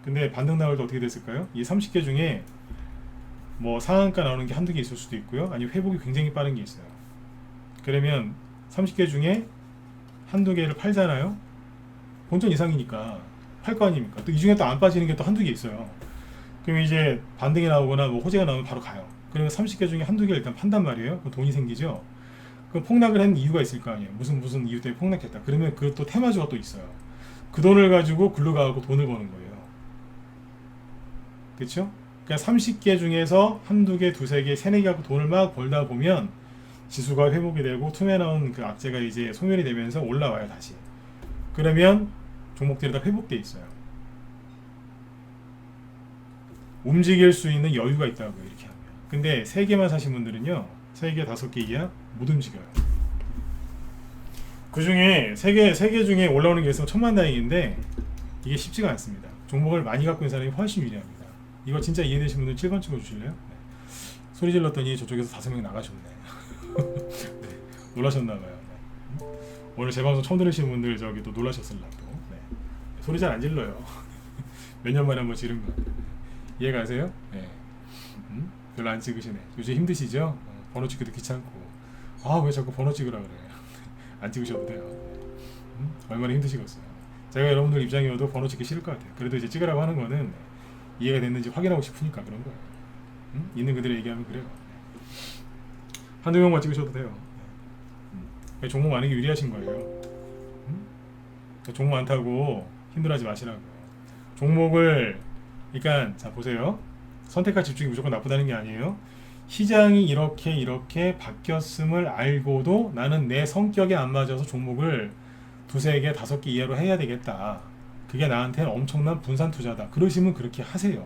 근데 반등 나올 때 어떻게 됐을까요? 이 30개 중에 뭐 상한가 나오는 게 한두 개 있을 수도 있고요. 아니면 회복이 굉장히 빠른 게 있어요. 그러면 30개 중에 한두 개를 팔잖아요. 본전 이상이니까 팔 거 아닙니까? 또 이 중에 또 안 빠지는 게 또 한두 개 있어요. 그럼 이제 반등이 나오거나 뭐 호재가 나오면 바로 가요. 그러면 30개 중에 한두 개를 일단 판단 말이에요. 그럼 돈이 생기죠. 그럼 폭락을 한 이유가 있을 거 아니에요. 무슨 이유 때문에 폭락했다. 그러면 그 또 테마주가 또 있어요. 그 돈을 가지고 글로 가고 돈을 버는 거예요. 그렇죠? 그러니까 30개 중에서 한두 개, 두세 개, 세네 개 갖고 돈을 막 벌다 보면 지수가 회복이 되고 틈에 나온 그 악재가 이제 소멸이 되면서 올라와요 다시. 그러면 종목들이 다 회복돼 있어요. 움직일 수 있는 여유가 있다고요. 이렇게 하면. 근데 3개만 사신 분들은요. 3개, 5개 이하 못 움직여요. 그 중에 3개 중에 올라오는 게 있으면 천만다행인데 이게 쉽지가 않습니다. 종목을 많이 갖고 있는 사람이 훨씬 유리합니다. 이거 진짜 이해되신 분들 7번 찍어주실래요? 네. 소리 질렀더니 저쪽에서 5명 나가셨네. 네. 놀라셨나봐요. 네. 오늘 제 방송 처음 들으시는 분들 저기 또 놀라셨을라고. 네. 소리 잘 안 질러요. 몇 년 만에 한번 지른 거. 이해가세요? 네. 별로 안 찍으시네. 요즘 힘드시죠? 번호 찍기도 귀찮고. 아, 왜 자꾸 번호 찍으라 그래. 안 찍으셔도 돼요. 얼마나 힘드시겠어요. 제가 여러분들 입장이어도 번호 찍기 싫을 것 같아요. 그래도 이제 찍으라고 하는 거는 이해가 됐는지 확인하고 싶으니까 그런 거예요. 있는 그대로 얘기하면 그래요. 한두 명만 찍으셔도 돼요. 종목 많은 게 유리하신 거예요. 종목 많다고 힘들어하지 마시라고요. 종목을 그러니까 자 보세요. 선택과 집중이 무조건 나쁘다는 게 아니에요. 시장이 이렇게 바뀌었음을 알고도 나는 내 성격에 안 맞아서 종목을 2-3개, 5개 이하로 해야 되겠다. 그게 나한테는 엄청난 분산 투자다. 그러시면 그렇게 하세요.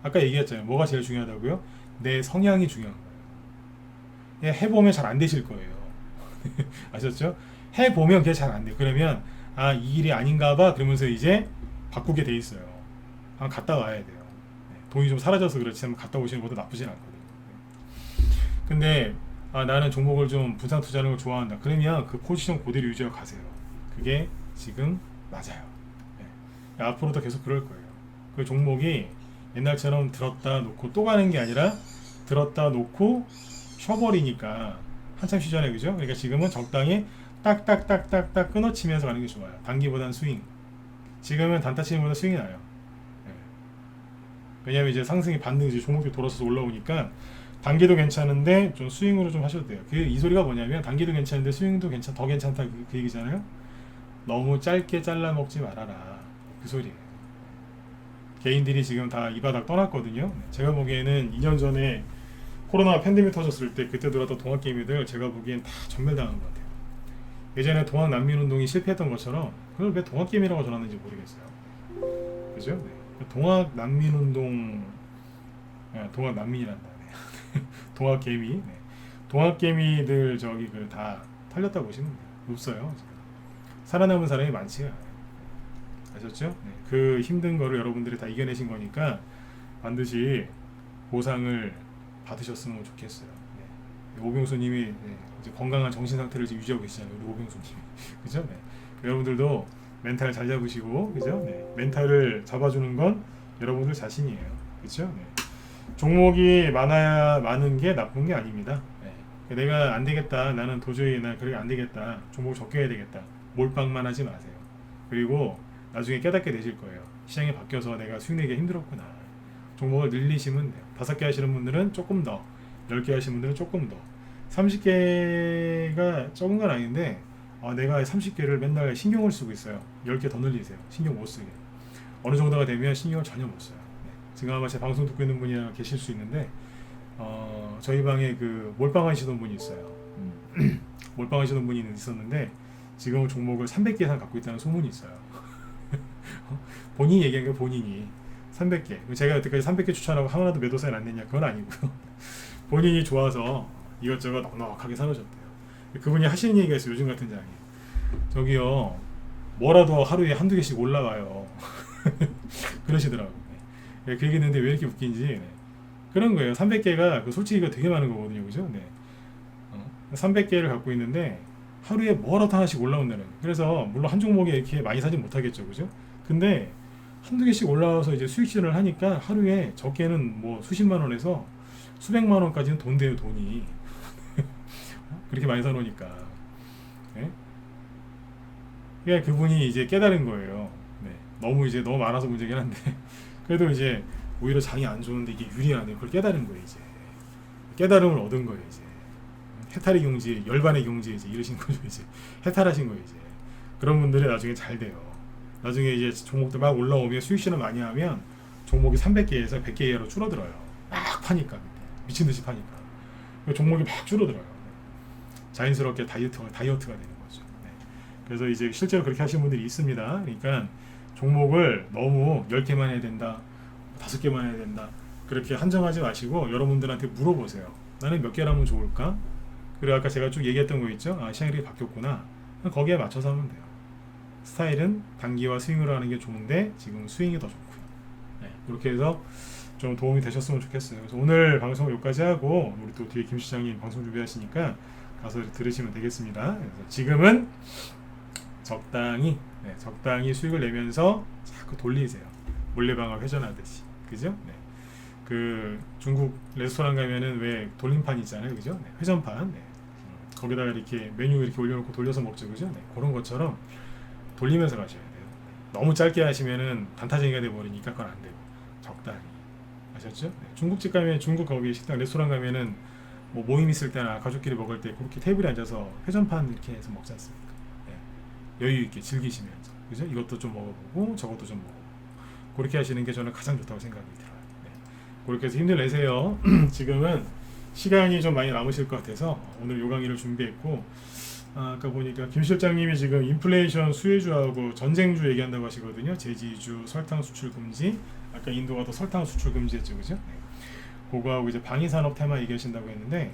아까 얘기했잖아요. 뭐가 제일 중요하다고요? 내 성향이 중요한 거예요. 해보면 잘 안 되실 거예요. 아셨죠? 해보면 그게 잘 안 돼요. 그러면 아, 이 일이 아닌가 봐. 그러면서 이제 바꾸게 돼 있어요. 한번 갔다 와야 돼요. 돈이 좀 사라져서 그렇지 한번 갔다 오시는 것도 나쁘진 않거든요. 근데 아, 나는 종목을 좀 분산 투자하는 걸 좋아한다. 그러면 그 포지션 그대로 유지하고 가세요. 그게 지금 맞아요. 네. 앞으로도 계속 그럴 거예요. 그 종목이 옛날처럼 들었다 놓고 또 가는 게 아니라 들었다 놓고 쉬어버리니까 한참 쉬잖아요. 그죠? 그러니까 지금은 적당히 딱딱딱딱딱 끊어치면서 가는 게 좋아요. 단기보단 스윙. 지금은 단타 치는 것보다 스윙이 나요. 네. 왜냐면 이제 상승이 반등 이제 종목이 돌아서서 올라오니까 단기도 괜찮은데 좀 스윙으로 좀 하셔도 돼요. 이 소리가 뭐냐면 단기도 괜찮은데 스윙도 더 괜찮다 그 얘기잖아요. 너무 짧게 잘라 먹지 말아라. 그 소리예요. 개인들이 지금 다 이 바닥 떠났거든요. 제가 보기에는 2년 전에 코로나 팬데믹 터졌을 때 그때 들어왔던 동학개미들 제가 보기엔 다 전멸당한 것 같아요. 예전에 동학난민운동이 실패했던 것처럼 그걸 왜 동학개미라고 전하는지 모르겠어요. 그죠? 네. 동학난민운동 동학난민이란다. 동학개미, 네. 동학개미들 저기 그 다 털렸다 보시면 돼요. 없어요. 지금. 살아남은 사람이 많지가 않아요. 아셨죠? 네. 그 힘든 거를 여러분들이 다 이겨내신 거니까 반드시 보상을 받으셨으면 좋겠어요. 네. 오병수님이 네. 이제 건강한 정신 상태를 지금 유지하고 계시잖아요. 우리 오병수님이 그죠? 네. 여러분들도 멘탈 잘 잡으시고 그죠? 네. 멘탈을 잡아주는 건 여러분들 자신이에요. 그죠? 네. 종목이 많은 게 나쁜 게 아닙니다. 네. 내가 안 되겠다. 나는 도저히 나 그렇게 안 되겠다. 종목 적게 해야 되겠다. 몰빵만 하지 마세요. 그리고 나중에 깨닫게 되실 거예요. 시장이 바뀌어서 내가 수익 내기가 힘들었구나. 종목을 늘리시면 돼요. 5개 하시는 분들은 조금 더, 10개 하시는 분들은 조금 더. 30개가 적은 건 아닌데 내가 30개를 맨날 신경을 쓰고 있어요. 10개 더 늘리세요. 신경 못 쓰게. 어느 정도가 되면 신경을 전혀 못 써요. 지금 아마 제 방송 듣고 있는 분이 계실 수 있는데 저희 방에 그 몰빵 하시던 분이 있어요. 몰빵 하시던 분이 있었는데 지금 종목을 300개 이상 갖고 있다는 소문이 있어요. 본인이 얘기한 게 본인이 300개. 제가 여태까지 300개 추천하고 하나도 매도 사인 안 냈냐? 그건 아니고요. 본인이 좋아서 이것저것 넉넉하게 사놓으셨대요. 그분이 하시는 얘기가 있어요. 요즘 같은 장에 저기요 뭐라도 하루에 한두 개씩 올라가요. 그러시더라고요. 그 얘기 했는데 왜 이렇게 웃긴지 네. 그런 거예요. 300개가 솔직히 이거 되게 많은 거거든요. 그죠? 네. 300개를 갖고 있는데 하루에 뭐라도 하나씩 올라온다는 거예요. 그래서 물론 한 종목에 이렇게 많이 사진 못하겠죠. 그죠? 근데 한두 개씩 올라와서 이제 수익 실현을 하니까 하루에 적게는 뭐 수십만 원에서 수백만 원까지는 돈 돼요. 돈이 그렇게 많이 사놓으니까 네? 그러니까 그분이 이제 깨달은 거예요. 네. 너무 많아서 문제긴 한데 그래도 이제 오히려 장이 안 좋은데 이게 유리하네. 그걸 깨달은 거예요. 이제 깨달음을 얻은 거예요. 이제 해탈의 경지, 열반의 경지 이제 이러신 거죠. 이제 해탈하신 거예요. 이제 그런 분들이 나중에 잘 돼요. 나중에 이제 종목들 막 올라오면 수익 실현 많이 하면 종목이 300개에서 100개 이하로 줄어들어요. 막 파니까 미친 듯이 파니까 종목이 막 줄어들어요. 자연스럽게 다이어트가 되는 거죠. 네. 그래서 이제 실제로 그렇게 하시는 분들이 있습니다. 그러니까 종목을 너무 10개만 해야 된다. 5개만 해야 된다. 그렇게 한정하지 마시고 여러분들한테 물어보세요. 나는 몇 개라면 좋을까? 그리고 아까 제가 쭉 얘기했던 거 있죠? 아, 시행력이 바뀌었구나. 거기에 맞춰서 하면 돼요. 스타일은 단기와 스윙으로 하는 게 좋은데 지금 스윙이 더 좋고요. 네, 그렇게 해서 좀 도움이 되셨으면 좋겠어요. 그래서 오늘 방송 여기까지 하고 우리 또 뒤에 김 시장님 방송 준비하시니까 가서 들으시면 되겠습니다. 그래서 지금은 적당히 적당히 수익을 내면서 자꾸 돌리세요. 몰래방아 회전하듯이, 그죠? 네. 그 중국 레스토랑 가면은 왜 돌림판 있잖아요, 그죠? 네. 회전판. 네. 거기다가 이렇게 메뉴 이렇게 올려놓고 돌려서 먹죠, 그죠? 네. 그런 것처럼 돌리면서 가셔야 돼요. 너무 짧게 하시면은 단타쟁이가 돼 버리니까 그건 안 되고 적당히. 아셨죠? 네. 중국집 가면 중국 거기 식당 레스토랑 가면은 뭐 모임 있을 때나 가족끼리 먹을 때 그렇게 테이블에 앉아서 회전판 이렇게 해서 먹지 않습니까? 네. 여유 있게 즐기시면서, 그죠? 이것도 좀 먹어보고 저것도 좀 먹어보고 그렇게 하시는 게 저는 가장 좋다고 생각이 들어요. 네. 그렇게 해서 힘들 내세요. 지금은 시간이 좀 많이 남으실 것 같아서 오늘 요 강의를 준비했고, 아까 보니까 김 실장님이 지금 인플레이션 수혜주하고 전쟁주 얘기한다고 하시거든요. 제지주, 설탕 수출 금지. 아까 인도가 또 설탕 수출 금지했죠, 그죠? 네. 그거하고 이제 방위산업 테마 얘기하신다고 했는데,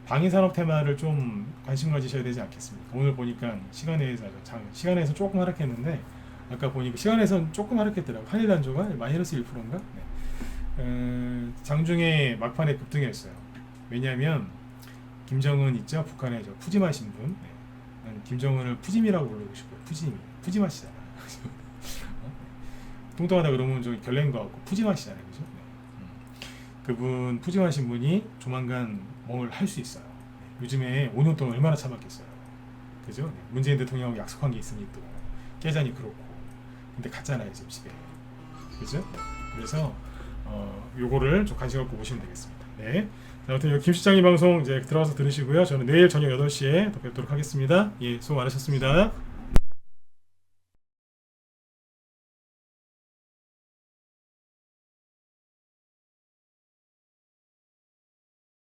방위산업 테마를 좀 관심 가지셔야 되지 않겠습니까? 오늘 보니까 시간에서 조금 하락했는데, 아까 보니까 시간에선 조금 하락했더라고. 한일단조가 마이너스 1%인가? 네. 장중에 막판에 급등했어요. 왜냐하면 김정은 있죠, 북한의 저 푸지마 신분. 네. 난 김정은을 푸짐이라고 부르고 싶어요. 푸지마 씨잖아. 뚱뚱하다 그러면 좀 결례인 것 같고 푸지마 씨잖아요, 그죠? 네. 그분 푸지마 신분이 조만간 뭘 할 수 있어요. 네. 요즘에 5년 동안 얼마나 참았겠어요, 그죠? 네. 문재인 대통령하고 약속한 게 있으니 또 깨자니 그렇고. 근데 갔잖아요, 지금 집에, 그죠? 네. 그래서 요거를 좀 관심 갖고 보시면 되겠습니다. 네. 아무튼 김 실장님 방송 이제 들어가서 들으시고요. 저는 내일 저녁 8시에 또 뵙도록 하겠습니다. 예, 수고 많으셨습니다.